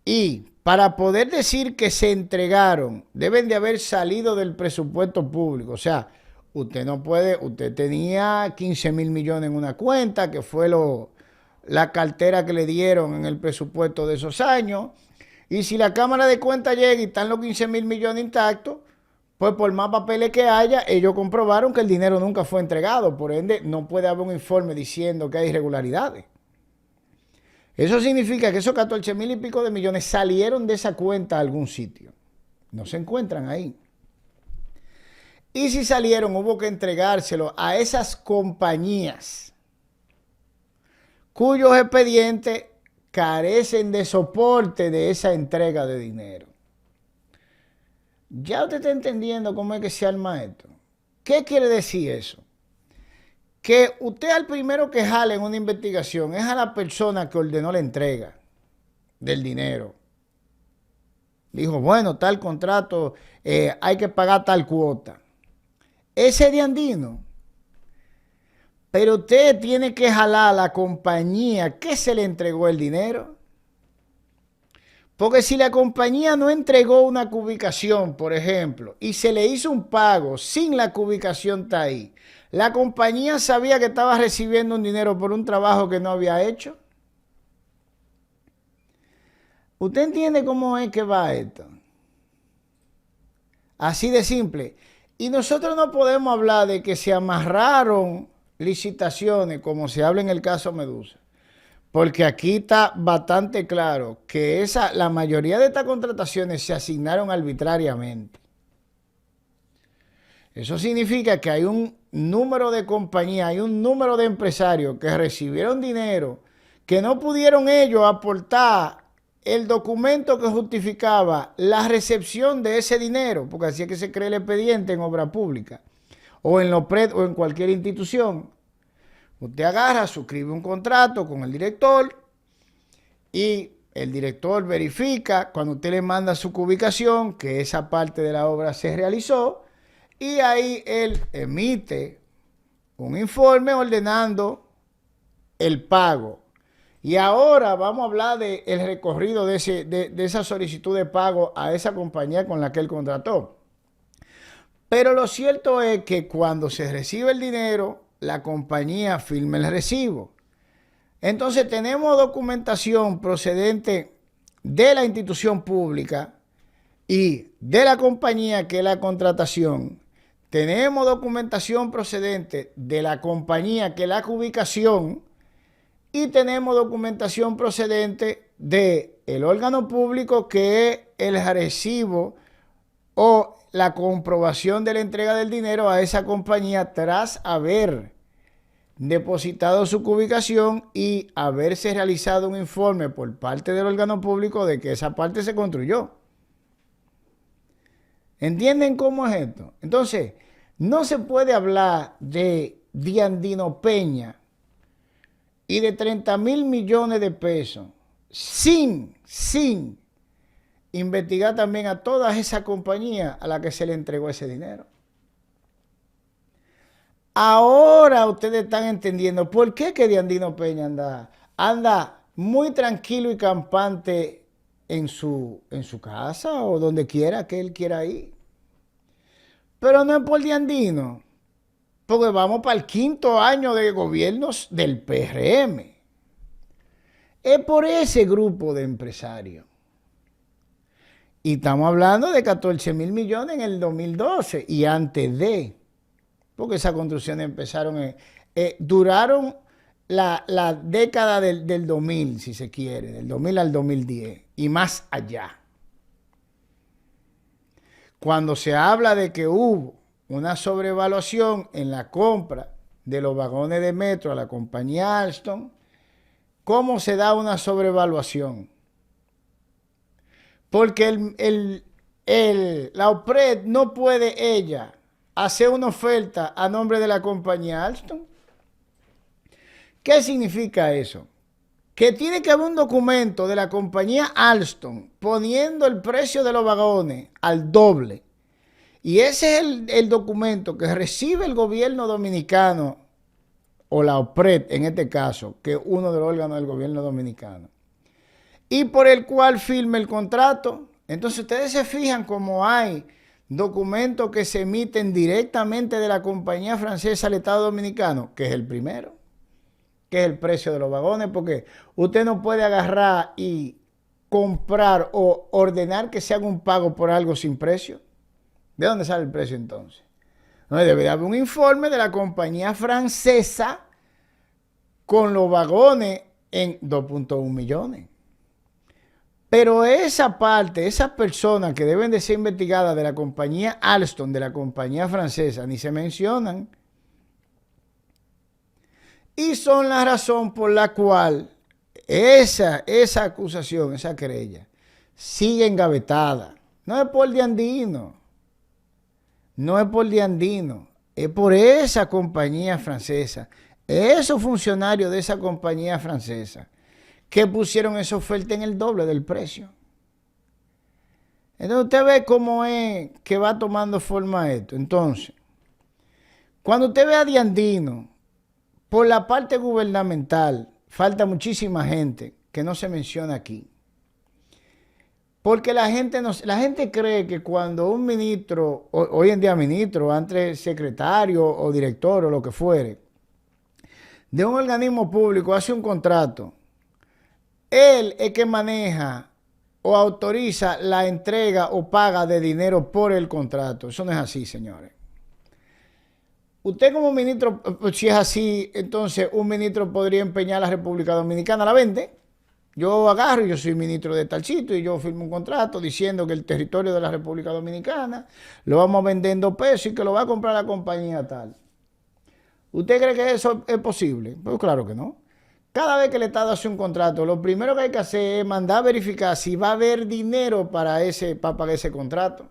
y para poder decir que se entregaron, deben de haber salido del presupuesto público. O sea, usted no puede, usted tenía 15,000 millones en una cuenta, que fue la cartera que le dieron en el presupuesto de esos años. Y si la Cámara de Cuentas llega y están los 15,000 millones intactos, pues por más papeles que haya, ellos comprobaron que el dinero nunca fue entregado. Por ende, no puede haber un informe diciendo que hay irregularidades. Eso significa que esos 14,000 y pico de millones salieron de esa cuenta a algún sitio. No se encuentran ahí. Y si salieron, hubo que entregárselo a esas compañías cuyos expedientes carecen de soporte de esa entrega de dinero. Ya usted está entendiendo cómo es que se arma esto. ¿Qué quiere decir eso? Que usted al primero que jale en una investigación es a la persona que ordenó la entrega del dinero. Dijo, bueno, tal contrato, hay que pagar tal cuota. Ese de Andino. Pero usted tiene que jalar a la compañía que se le entregó el dinero. Porque si la compañía no entregó una cubicación, por ejemplo, y se le hizo un pago sin la cubicación está ahí, la compañía sabía que estaba recibiendo un dinero por un trabajo que no había hecho. ¿Usted entiende cómo es que va esto? Así de simple. Y nosotros no podemos hablar de que se amarraron licitaciones como se habla en el caso Medusa. Porque aquí está bastante claro que la mayoría de estas contrataciones se asignaron arbitrariamente. Eso significa que hay un número de compañías, hay un número de empresarios que recibieron dinero, que no pudieron ellos aportar el documento que justificaba la recepción de ese dinero, porque así es que se crea el expediente en obra pública, o en LOPRED o en cualquier institución. Usted agarra, suscribe un contrato con el director y el director verifica cuando usted le manda su cubicación que esa parte de la obra se realizó y ahí él emite un informe ordenando el pago. Y ahora vamos a hablar del recorrido de esa solicitud de pago a esa compañía con la que él contrató. Pero lo cierto es que cuando se recibe el dinero, la compañía firma el recibo. Entonces tenemos documentación procedente de la institución pública y de la compañía que es la contratación. Tenemos documentación procedente de la compañía que es la ubicación y tenemos documentación procedente del órgano público que es el recibo o la comprobación de la entrega del dinero a esa compañía tras haber depositado su ubicación y haberse realizado un informe por parte del órgano público de que esa parte se construyó. ¿Entienden cómo es esto? Entonces, no se puede hablar de Andino Peña y de 30,000 millones de pesos sin investigar también a todas esas compañías a las que se le entregó ese dinero. Ahora ustedes están entendiendo por qué que Andino Peña anda muy tranquilo y campante en su casa o donde quiera que él quiera ir. Pero no es por Andino, porque vamos para el 5º año de gobiernos del PRM. Es por ese grupo de empresarios. Y estamos hablando de 14,000 millones en el 2012 y antes de, porque esas construcciones empezaron, duraron la década del 2000, si se quiere, del 2000 al 2010 y más allá. Cuando se habla de que hubo una sobrevaluación en la compra de los vagones de metro a la compañía Alstom, ¿cómo se da una sobrevaluación? Porque la OPRED no puede ella hacer una oferta a nombre de la compañía Alstom. ¿Qué significa eso? que tiene que haber un documento de la compañía Alstom poniendo el precio de los vagones al doble. Y ese es el documento que recibe el gobierno dominicano, o la OPRED en este caso, que es uno de los órganos del gobierno dominicano, y por el cual firma el contrato. Entonces ustedes se fijan cómo hay documentos que se emiten directamente de la compañía francesa al Estado Dominicano, que es el primero, que es el precio de los vagones, porque usted no puede agarrar y comprar o ordenar que se haga un pago por algo sin precio. ¿De dónde sale el precio entonces? No, debe haber un informe de la compañía francesa con los vagones en 2.1 millones. Pero esa parte, esas personas que deben de ser investigadas de la compañía Alstom, de la compañía francesa, ni se mencionan. Y son la razón por la cual esa acusación, esa querella, sigue engavetada. No es por de Andino, no es por de Andino, es por esa compañía francesa, esos funcionarios de esa compañía francesa que pusieron esa oferta en el doble del precio. Entonces usted ve cómo es que va tomando forma esto. Entonces, cuando usted ve a Diandino, por la parte gubernamental, falta muchísima gente que no se menciona aquí. Porque la gente cree que cuando un ministro, hoy en día ministro, antes secretario o director o lo que fuere, de un organismo público hace un contrato, él es que maneja o autoriza la entrega o paga de dinero por el contrato. Eso no es así, señores. Usted como ministro, si es así, entonces un ministro podría empeñar la República Dominicana, la vende. Yo agarro, yo soy ministro de tal sitio y yo firmo un contrato diciendo que el territorio de la República Dominicana lo vamos a vender en 2 pesos y que lo va a comprar la compañía tal. ¿Usted cree que eso es posible? Pues claro que no. Cada vez que el Estado hace un contrato, lo primero que hay que hacer es mandar a verificar si va a haber dinero para pagar ese contrato.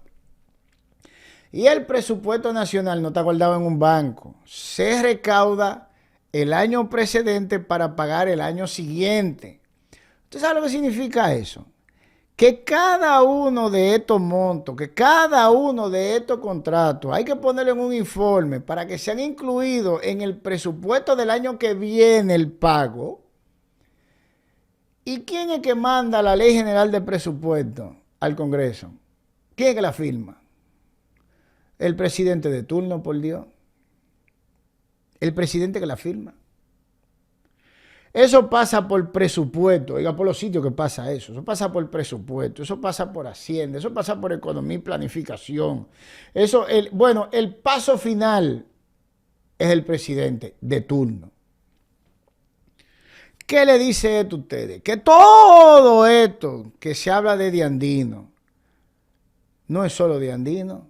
Y el presupuesto nacional no está guardado en un banco. Se recauda el año precedente para pagar el año siguiente. ¿Usted sabe lo que significa eso? Que cada uno de estos montos, que cada uno de estos contratos, hay que ponerlo en un informe para que sean incluidos en el presupuesto del año que viene el pago. ¿Y quién es que manda la Ley General de Presupuesto al Congreso? ¿Quién es que la firma? El presidente de turno, por Dios. El presidente que la firma. Eso pasa por presupuesto, oiga, por los sitios que pasa eso. Eso pasa por presupuesto, eso pasa por Hacienda, eso pasa por economía y planificación. Bueno, el paso final es el presidente de turno. ¿Qué le dice esto a ustedes? Que todo esto que se habla de Diandino no es solo Diandino.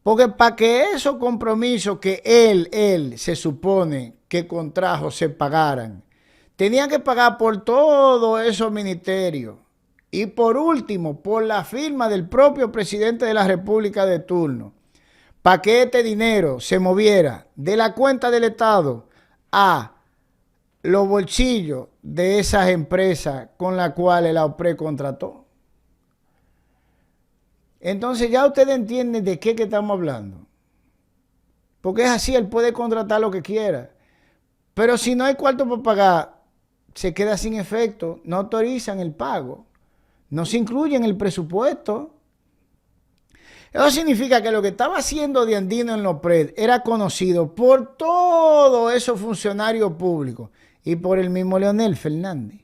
Porque para que esos compromisos que él se supone que contrajo se pagaran, tenían que pagar por todos esos ministerios. Y por último, por la firma del propio presidente de la República de turno, para que este dinero se moviera de la cuenta del Estado a los bolsillos de esas empresas con las cuales la OPRED contrató. Entonces ya ustedes entienden de qué que estamos hablando. Porque es así, él puede contratar lo que quiera. Pero si no hay cuarto para pagar, se queda sin efecto, no autorizan el pago, no se incluye en el presupuesto. Eso significa que lo que estaba haciendo Diandino en Lopred era conocido por todos esos funcionarios públicos y por el mismo Leonel Fernández.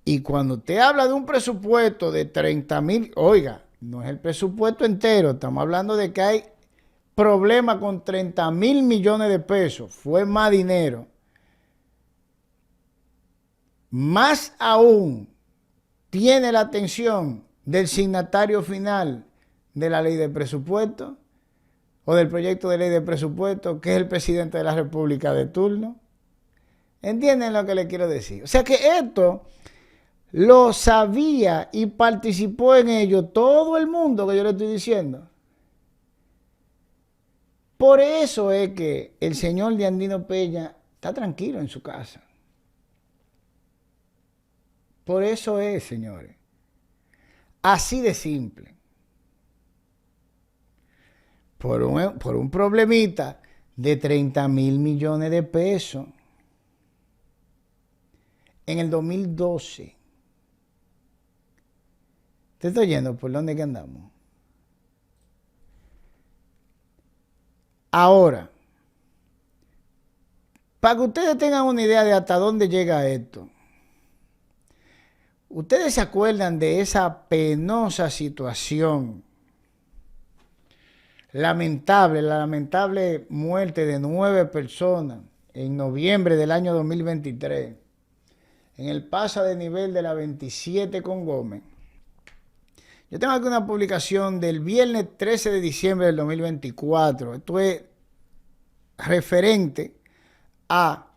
Y cuando usted habla de un presupuesto de 30,000, oiga, no es el presupuesto entero, estamos hablando de que hay problemas con 30,000 millones de pesos, fue más dinero. Más aún, tiene la atención del signatario final de la ley de presupuesto o del proyecto de ley de presupuesto, que es el presidente de la República de turno. ¿Entienden lo que le quiero decir? O sea que esto lo sabía y participó en ello todo el mundo que yo le estoy diciendo. Por eso es que el señor Diandino Peña está tranquilo en su casa. Por eso es, señores. Así de simple. Por un problemita de 30,000 millones de pesos en el 2012. Te estoy yendo por dónde que andamos. Ahora, para que ustedes tengan una idea de hasta dónde llega esto, ustedes se acuerdan de esa penosa situación lamentable, la lamentable muerte de 9 personas en noviembre del año 2023 en el paso de nivel de la 27 con Gómez. Yo tengo aquí una publicación del viernes 13 de diciembre del 2024. Esto es referente a,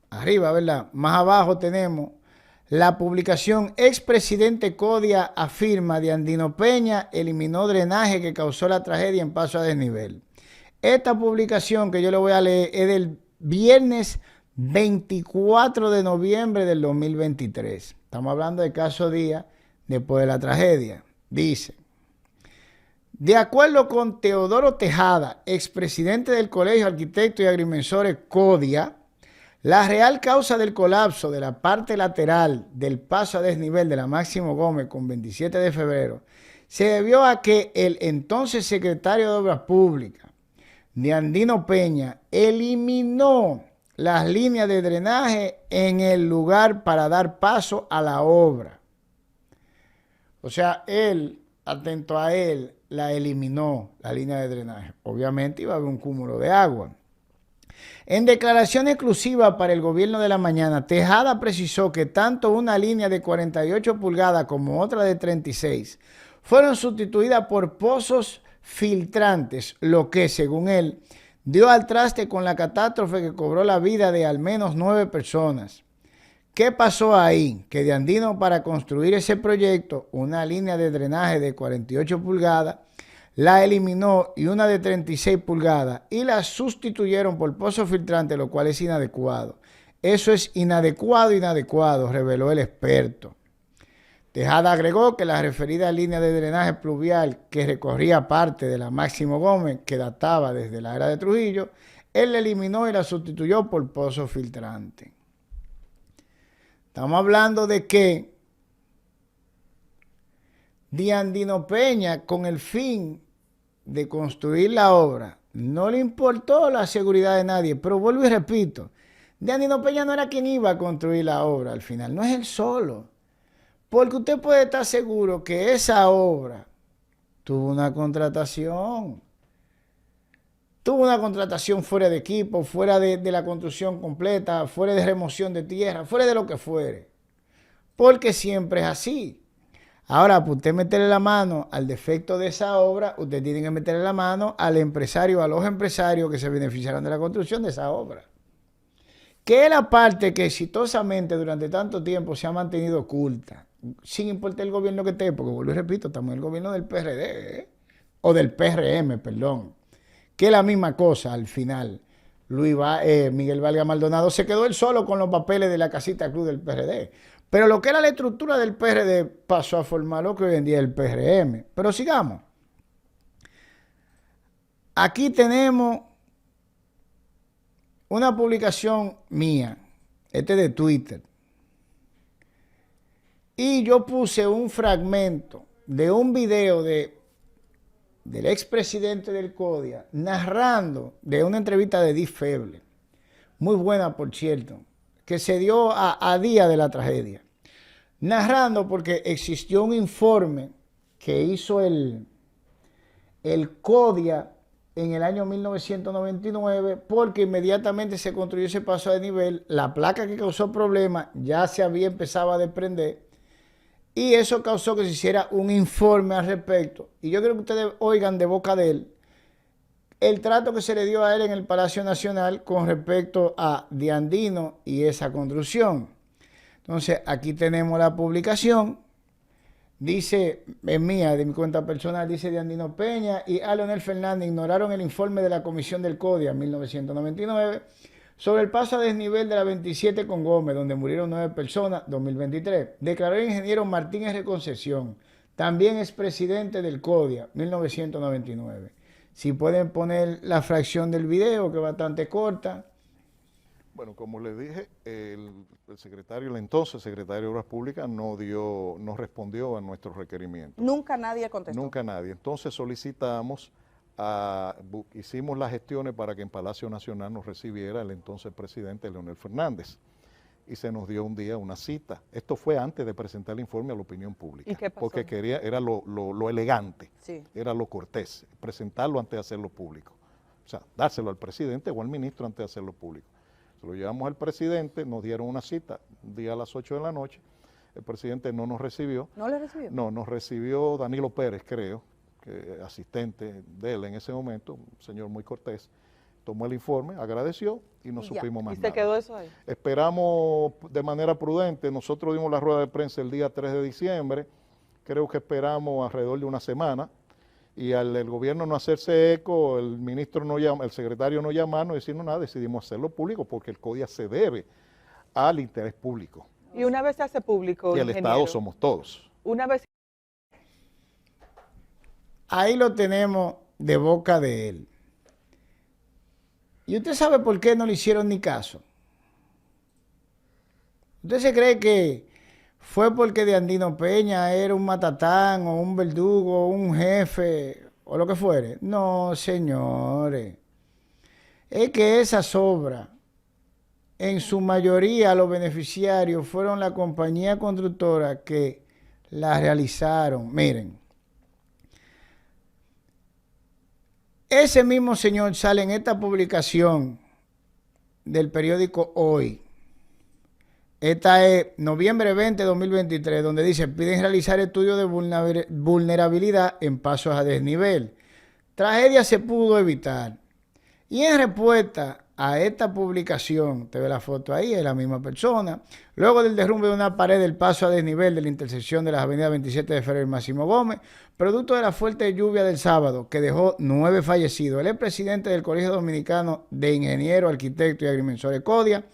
arriba, ¿verdad? Más abajo tenemos la publicación: expresidente Codia afirma de Andino Peña eliminó drenaje que causó la tragedia en paso a desnivel. Esta publicación que yo le voy a leer es del viernes 24 de noviembre del 2023. Estamos hablando de caso día después de la tragedia. Dice: de acuerdo con Teodoro Tejada, expresidente del Colegio de Arquitectos y Agrimensores Codia, la real causa del colapso de la parte lateral del paso a desnivel de la Máximo Gómez con 27 de febrero se debió a que el entonces secretario de Obras Públicas, de Andino Peña, eliminó las líneas de drenaje en el lugar para dar paso a la obra. O sea, él, atento a él, la eliminó, la línea de drenaje. Obviamente iba a haber un cúmulo de agua. En declaración exclusiva para el Gobierno de la Mañana, Tejada precisó que tanto una línea de 48 pulgadas como otra de 36 fueron sustituidas por pozos filtrantes, lo que, según él, dio al traste con la catástrofe que cobró la vida de al menos 9 personas. ¿Qué pasó ahí? Que de Andino, para construir ese proyecto, una línea de drenaje de 48 pulgadas, la eliminó, y una de 36 pulgadas, y la sustituyeron por pozos filtrantes, lo cual es inadecuado. Eso es inadecuado, reveló el experto. Tejada agregó que la referida línea de drenaje pluvial que recorría parte de la Máximo Gómez, que databa desde la era de Trujillo, él la eliminó y la sustituyó por pozos filtrantes. Estamos hablando de que de Andino Peña, con el fin de construir la obra, no le importó la seguridad de nadie. Pero vuelvo y repito, de Andino Peña no era quien iba a construir la obra al final, no es él solo. Porque usted puede estar seguro que esa obra tuvo una contratación. Tuvo una contratación fuera de equipo, fuera de la construcción completa, fuera de remoción de tierra, fuera de lo que fuere. Porque siempre es así. Ahora, para usted meterle la mano al defecto de esa obra, usted tiene que meterle la mano al empresario, a los empresarios que se beneficiaron de la construcción de esa obra. Que es la parte que exitosamente durante tanto tiempo se ha mantenido oculta, sin importar el gobierno que esté, porque vuelvo y repito, estamos en el gobierno del PRD, o del PRM, perdón, que es la misma cosa al final. Miguel Valga Maldonado se quedó él solo con los papeles de la casita club del PRD. Pero lo que era la estructura del PRD pasó a formar lo que hoy en día es el PRM. Pero sigamos. Aquí tenemos una publicación mía, de Twitter. Y yo puse un fragmento de un video del expresidente del CODIA narrando de una entrevista de Di Feble, muy buena por cierto, que se dio a día de la tragedia, narrando porque existió un informe que hizo el CODIA en el año 1999, porque inmediatamente se construyó ese paso de nivel, la placa que causó problemas ya se había empezado a desprender, y eso causó que se hiciera un informe al respecto. Y yo creo que ustedes oigan de boca de él el trato que se le dio a él en el Palacio Nacional con respecto a de Andino y esa construcción. Entonces, aquí tenemos la publicación. Dice, es mía, de mi cuenta personal, dice: de Andino Peña y a Leonel Fernández ignoraron el informe de la Comisión del CODIA 1999 Sobre el paso a desnivel de la 27 con Gómez, donde murieron 9 personas, 2023, declaró el ingeniero Martín R. Concesión, también es presidente del CODIA, 1999. Si pueden poner la fracción del video, que es bastante corta. Bueno, como les dije, el secretario, el entonces secretario de Obras Públicas no respondió a nuestros requerimientos. Nunca nadie contestó. Nunca nadie. Entonces solicitamos, hicimos las gestiones para que en Palacio Nacional nos recibiera el entonces presidente Leonel Fernández. Y se nos dio un día una cita. Esto fue antes de presentar el informe a la opinión pública. ¿Y qué pasó? Porque era lo elegante, Sí. era lo cortés, presentarlo antes de hacerlo público. O sea, dárselo al presidente o al ministro antes de hacerlo público. Se lo llevamos al presidente, nos dieron una cita, un día a las 8 de la noche. El presidente no nos recibió. ¿No le recibió? No, nos recibió Danilo Pérez, creo, que asistente de él en ese momento, un señor muy cortés. Tomó el informe, agradeció y no supimos más nada. ¿Y se quedó eso ahí? Esperamos de manera prudente. Nosotros dimos la rueda de prensa el día 3 de diciembre. Creo que esperamos alrededor de una semana. Y al el gobierno no hacerse eco, el ministro no llama, el secretario no llamar, no decirnos nada, decidimos hacerlo público porque el CODIA se debe al interés público. Y una vez se hace público, Y el Estado somos todos. Una vez... Ahí lo tenemos de boca de él. ¿Y usted sabe por qué no le hicieron ni caso? ¿Usted se cree que fue porque de Andino Peña era un matatán o un verdugo o un jefe o lo que fuere? No, señores. Es que esas obras, en su mayoría los beneficiarios fueron la compañía constructora que las realizaron. Miren, ese mismo señor sale en esta publicación del periódico Hoy. Esta es noviembre 20 de 2023, donde dice, piden realizar estudios de vulnerabilidad en pasos a desnivel. Tragedia se pudo evitar. Y en respuesta a esta publicación, te ve la foto ahí, es la misma persona, luego del derrumbe de una pared del paso a desnivel de la intersección de las avenidas 27 de febrero y Máximo Gómez, producto de la fuerte lluvia del sábado, que dejó 9 fallecidos, el expresidente del Colegio Dominicano de Ingenieros, Arquitectos y Agrimensores CODIA,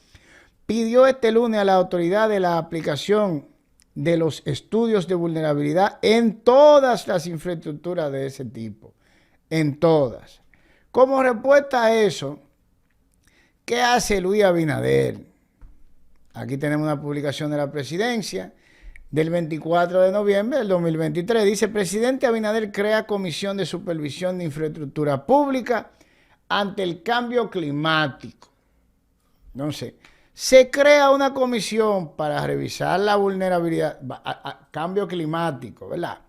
pidió este lunes a la autoridad de la aplicación de los estudios de vulnerabilidad en todas las infraestructuras de ese tipo, en todas. Como respuesta a eso, ¿qué hace Luis Abinader? Aquí tenemos una publicación de la presidencia del 24 de noviembre del 2023. Dice, presidente Abinader crea comisión de supervisión de infraestructura pública ante el cambio climático. Entonces, se crea una comisión para revisar la vulnerabilidad, cambio climático, ¿verdad?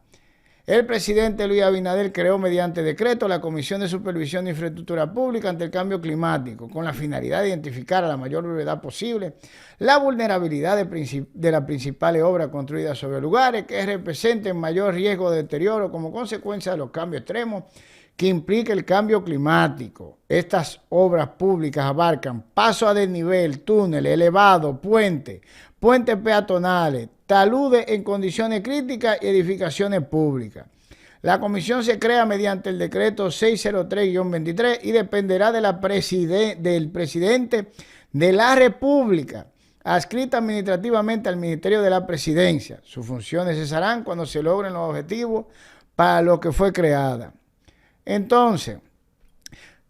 El presidente Luis Abinader creó mediante decreto la Comisión de Supervisión de Infraestructura Pública ante el Cambio Climático, con la finalidad de identificar a la mayor brevedad posible la vulnerabilidad de las principales obras construidas sobre lugares que representen mayor riesgo de deterioro como consecuencia de los cambios extremos que implica el cambio climático. Estas obras públicas abarcan paso a desnivel, túneles, elevados, puentes peatonales, taludes en condiciones críticas y edificaciones públicas. La comisión se crea mediante el decreto 603-23 y dependerá de del presidente de la República, adscrita administrativamente al Ministerio de la Presidencia. Sus funciones cesarán cuando se logren los objetivos para los que fue creada. Entonces,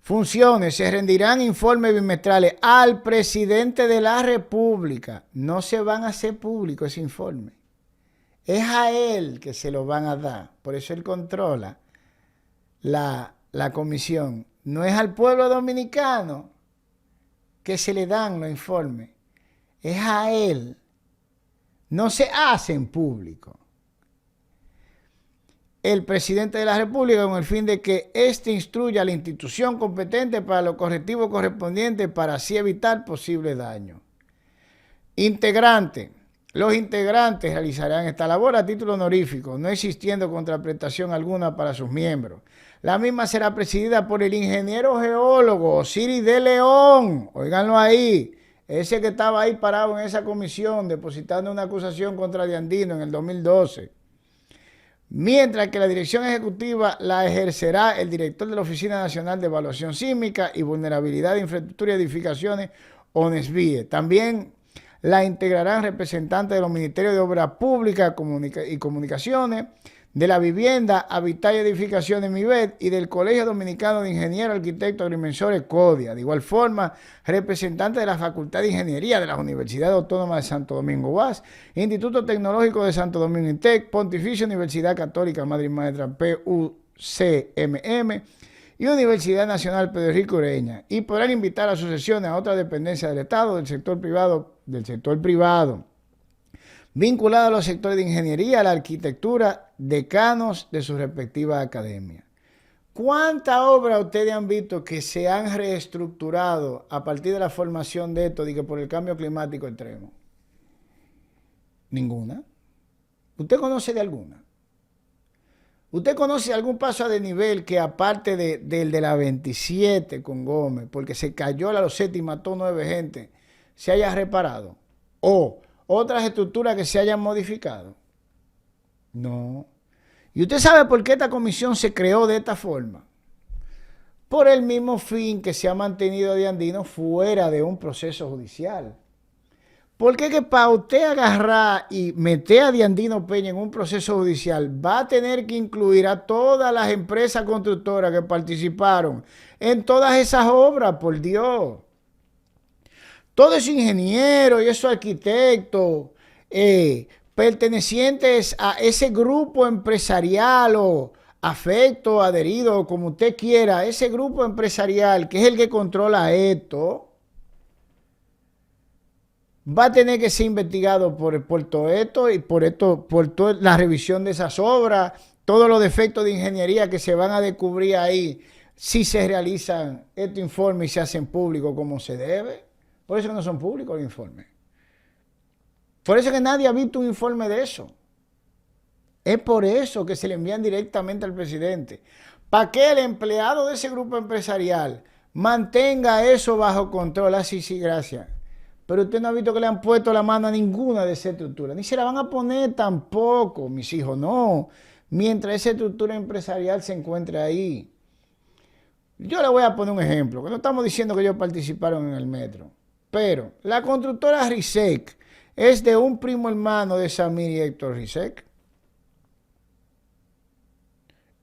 funciones, se rendirán informes bimestrales al presidente de la República. No se van a hacer públicos ese informe. Es a él que se lo van a dar. Por eso él controla la comisión. No es al pueblo dominicano que se le dan los informes. Es a él. No se hacen públicos. El presidente de la República con el fin de que éste instruya a la institución competente para los correctivos correspondientes para así evitar posibles daños. Integrante. Los integrantes realizarán esta labor a título honorífico, no existiendo contraprestación alguna para sus miembros. La misma será presidida por el ingeniero geólogo Osiris de León. Óiganlo ahí. Ese que estaba ahí parado en esa comisión depositando una acusación contra Diandino en el 2012. Mientras que la dirección ejecutiva la ejercerá el director de la Oficina Nacional de Evaluación Sísmica y Vulnerabilidad de Infraestructura y Edificaciones, ONESVIE. También la integrarán representantes de los Ministerios de Obras Públicas y Comunicaciones, de la Vivienda, Habitat y Edificaciones MIBET y del Colegio Dominicano de Ingenieros, Arquitectos, Agrimensores CODIA. De igual forma, representantes de la Facultad de Ingeniería de las Universidades Autónomas de Santo Domingo UAS, Instituto Tecnológico de Santo Domingo INTEC, Pontificia Universidad Católica Madre y Maestra PUCMM y Universidad Nacional Pedro Enrique Ureña. Y podrán invitar a sus sesiones a otras dependencias del Estado, del sector privado, vinculado a los sectores de ingeniería, a la arquitectura, decanos de sus respectivas academias. ¿Cuántas obras ustedes han visto que se han reestructurado a partir de la formación de esto, de que por el cambio climático extremo? Ninguna. ¿Usted conoce de alguna? ¿Usted conoce algún paso a desnivel que aparte del de la 27 con Gómez, porque se cayó la loseta y mató 9 gente, se haya reparado? ¿O otras estructuras que se hayan modificado? No. ¿Y usted sabe por qué esta comisión se creó de esta forma? Por el mismo fin que se ha mantenido de Andino fuera de un proceso judicial. Porque que para usted agarrar y meter a Diandino Peña en un proceso judicial va a tener que incluir a todas las empresas constructoras que participaron en todas esas obras, por Dios. Todos esos ingenieros y esos arquitectos pertenecientes a ese grupo empresarial o afecto, adherido, como usted quiera, ese grupo empresarial que es el que controla esto, va a tener que ser investigado por todo esto y por toda la revisión de esas obras, todos los defectos de ingeniería que se van a descubrir ahí si se realizan estos informes y se hacen públicos como se debe. Por eso que no son públicos los informes. Por eso que nadie ha visto un informe de eso. Es por eso que se le envían directamente al presidente. Para que el empleado de ese grupo empresarial mantenga eso bajo control. Así, sí, gracias. Pero usted no ha visto que le han puesto la mano a ninguna de esas estructuras. Ni se la van a poner tampoco, mis hijos, no. Mientras esa estructura empresarial se encuentre ahí. Yo le voy a poner un ejemplo, que no estamos diciendo que ellos participaron en el metro. Pero la constructora RISEC es de un primo hermano de Samir y Héctor RISEC.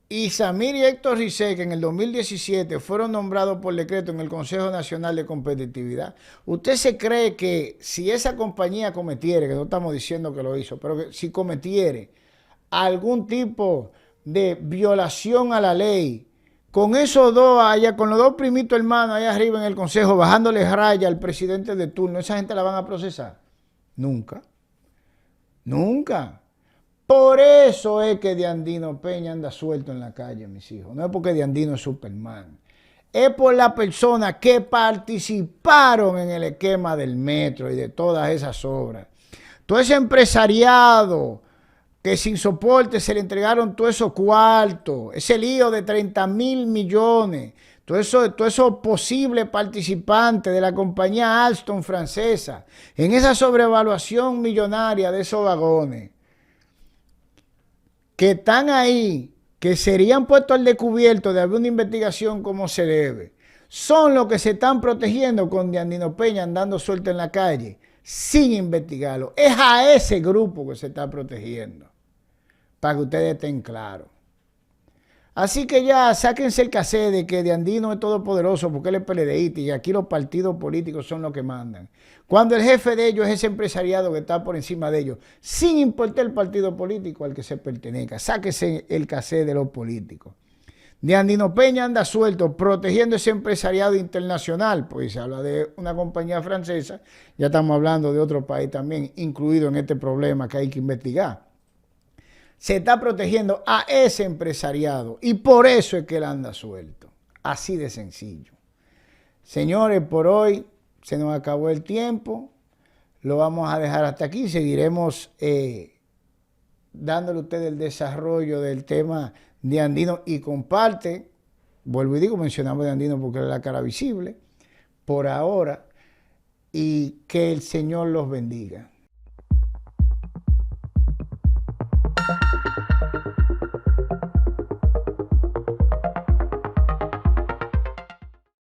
Y Samir y Héctor RISEC en el 2017 fueron nombrados por decreto en el Consejo Nacional de Competitividad. ¿Usted se cree que si esa compañía cometiere, que no estamos diciendo que lo hizo, pero que si cometiere algún tipo de violación a la ley, con esos dos allá, con los dos primitos hermanos allá arriba en el Consejo, bajándole raya al presidente de turno, esa gente la van a procesar? Nunca. Nunca. Por eso es que Diandino Peña anda suelto en la calle, mis hijos. No es porque Diandino es Superman. Es por las personas que participaron en el esquema del metro y de todas esas obras. Todo ese empresariado que sin soporte se le entregaron todos esos cuartos, ese lío de 30.000 millones, todos esos posibles participantes de la compañía Alstom francesa, en esa sobrevaluación millonaria de esos vagones, que están ahí, que serían puestos al descubierto de haber una investigación como se debe, son los que se están protegiendo con Diandino Peña andando suelto en la calle, sin investigarlo. Es a ese grupo que se está protegiendo, para que ustedes estén claros. Así que ya sáquense el cassette de que Diandino es todopoderoso porque él es PLDista y aquí los partidos políticos son los que mandan. Cuando el jefe de ellos es ese empresariado que está por encima de ellos, sin importar el partido político al que se pertenezca. Sáquense el cassette de los políticos. Diandino Peña anda suelto protegiendo ese empresariado internacional, pues se habla de una compañía francesa, ya estamos hablando de otro país también incluido en este problema que hay que investigar. Se está protegiendo a ese empresariado y por eso es que él anda suelto. Así de sencillo. Señores, por hoy se nos acabó el tiempo. Lo vamos a dejar hasta aquí. Seguiremos dándole a ustedes el desarrollo del tema de Andino y comparte. Vuelvo y digo, mencionamos de Andino porque es la cara visible. Por ahora. Y que el Señor los bendiga.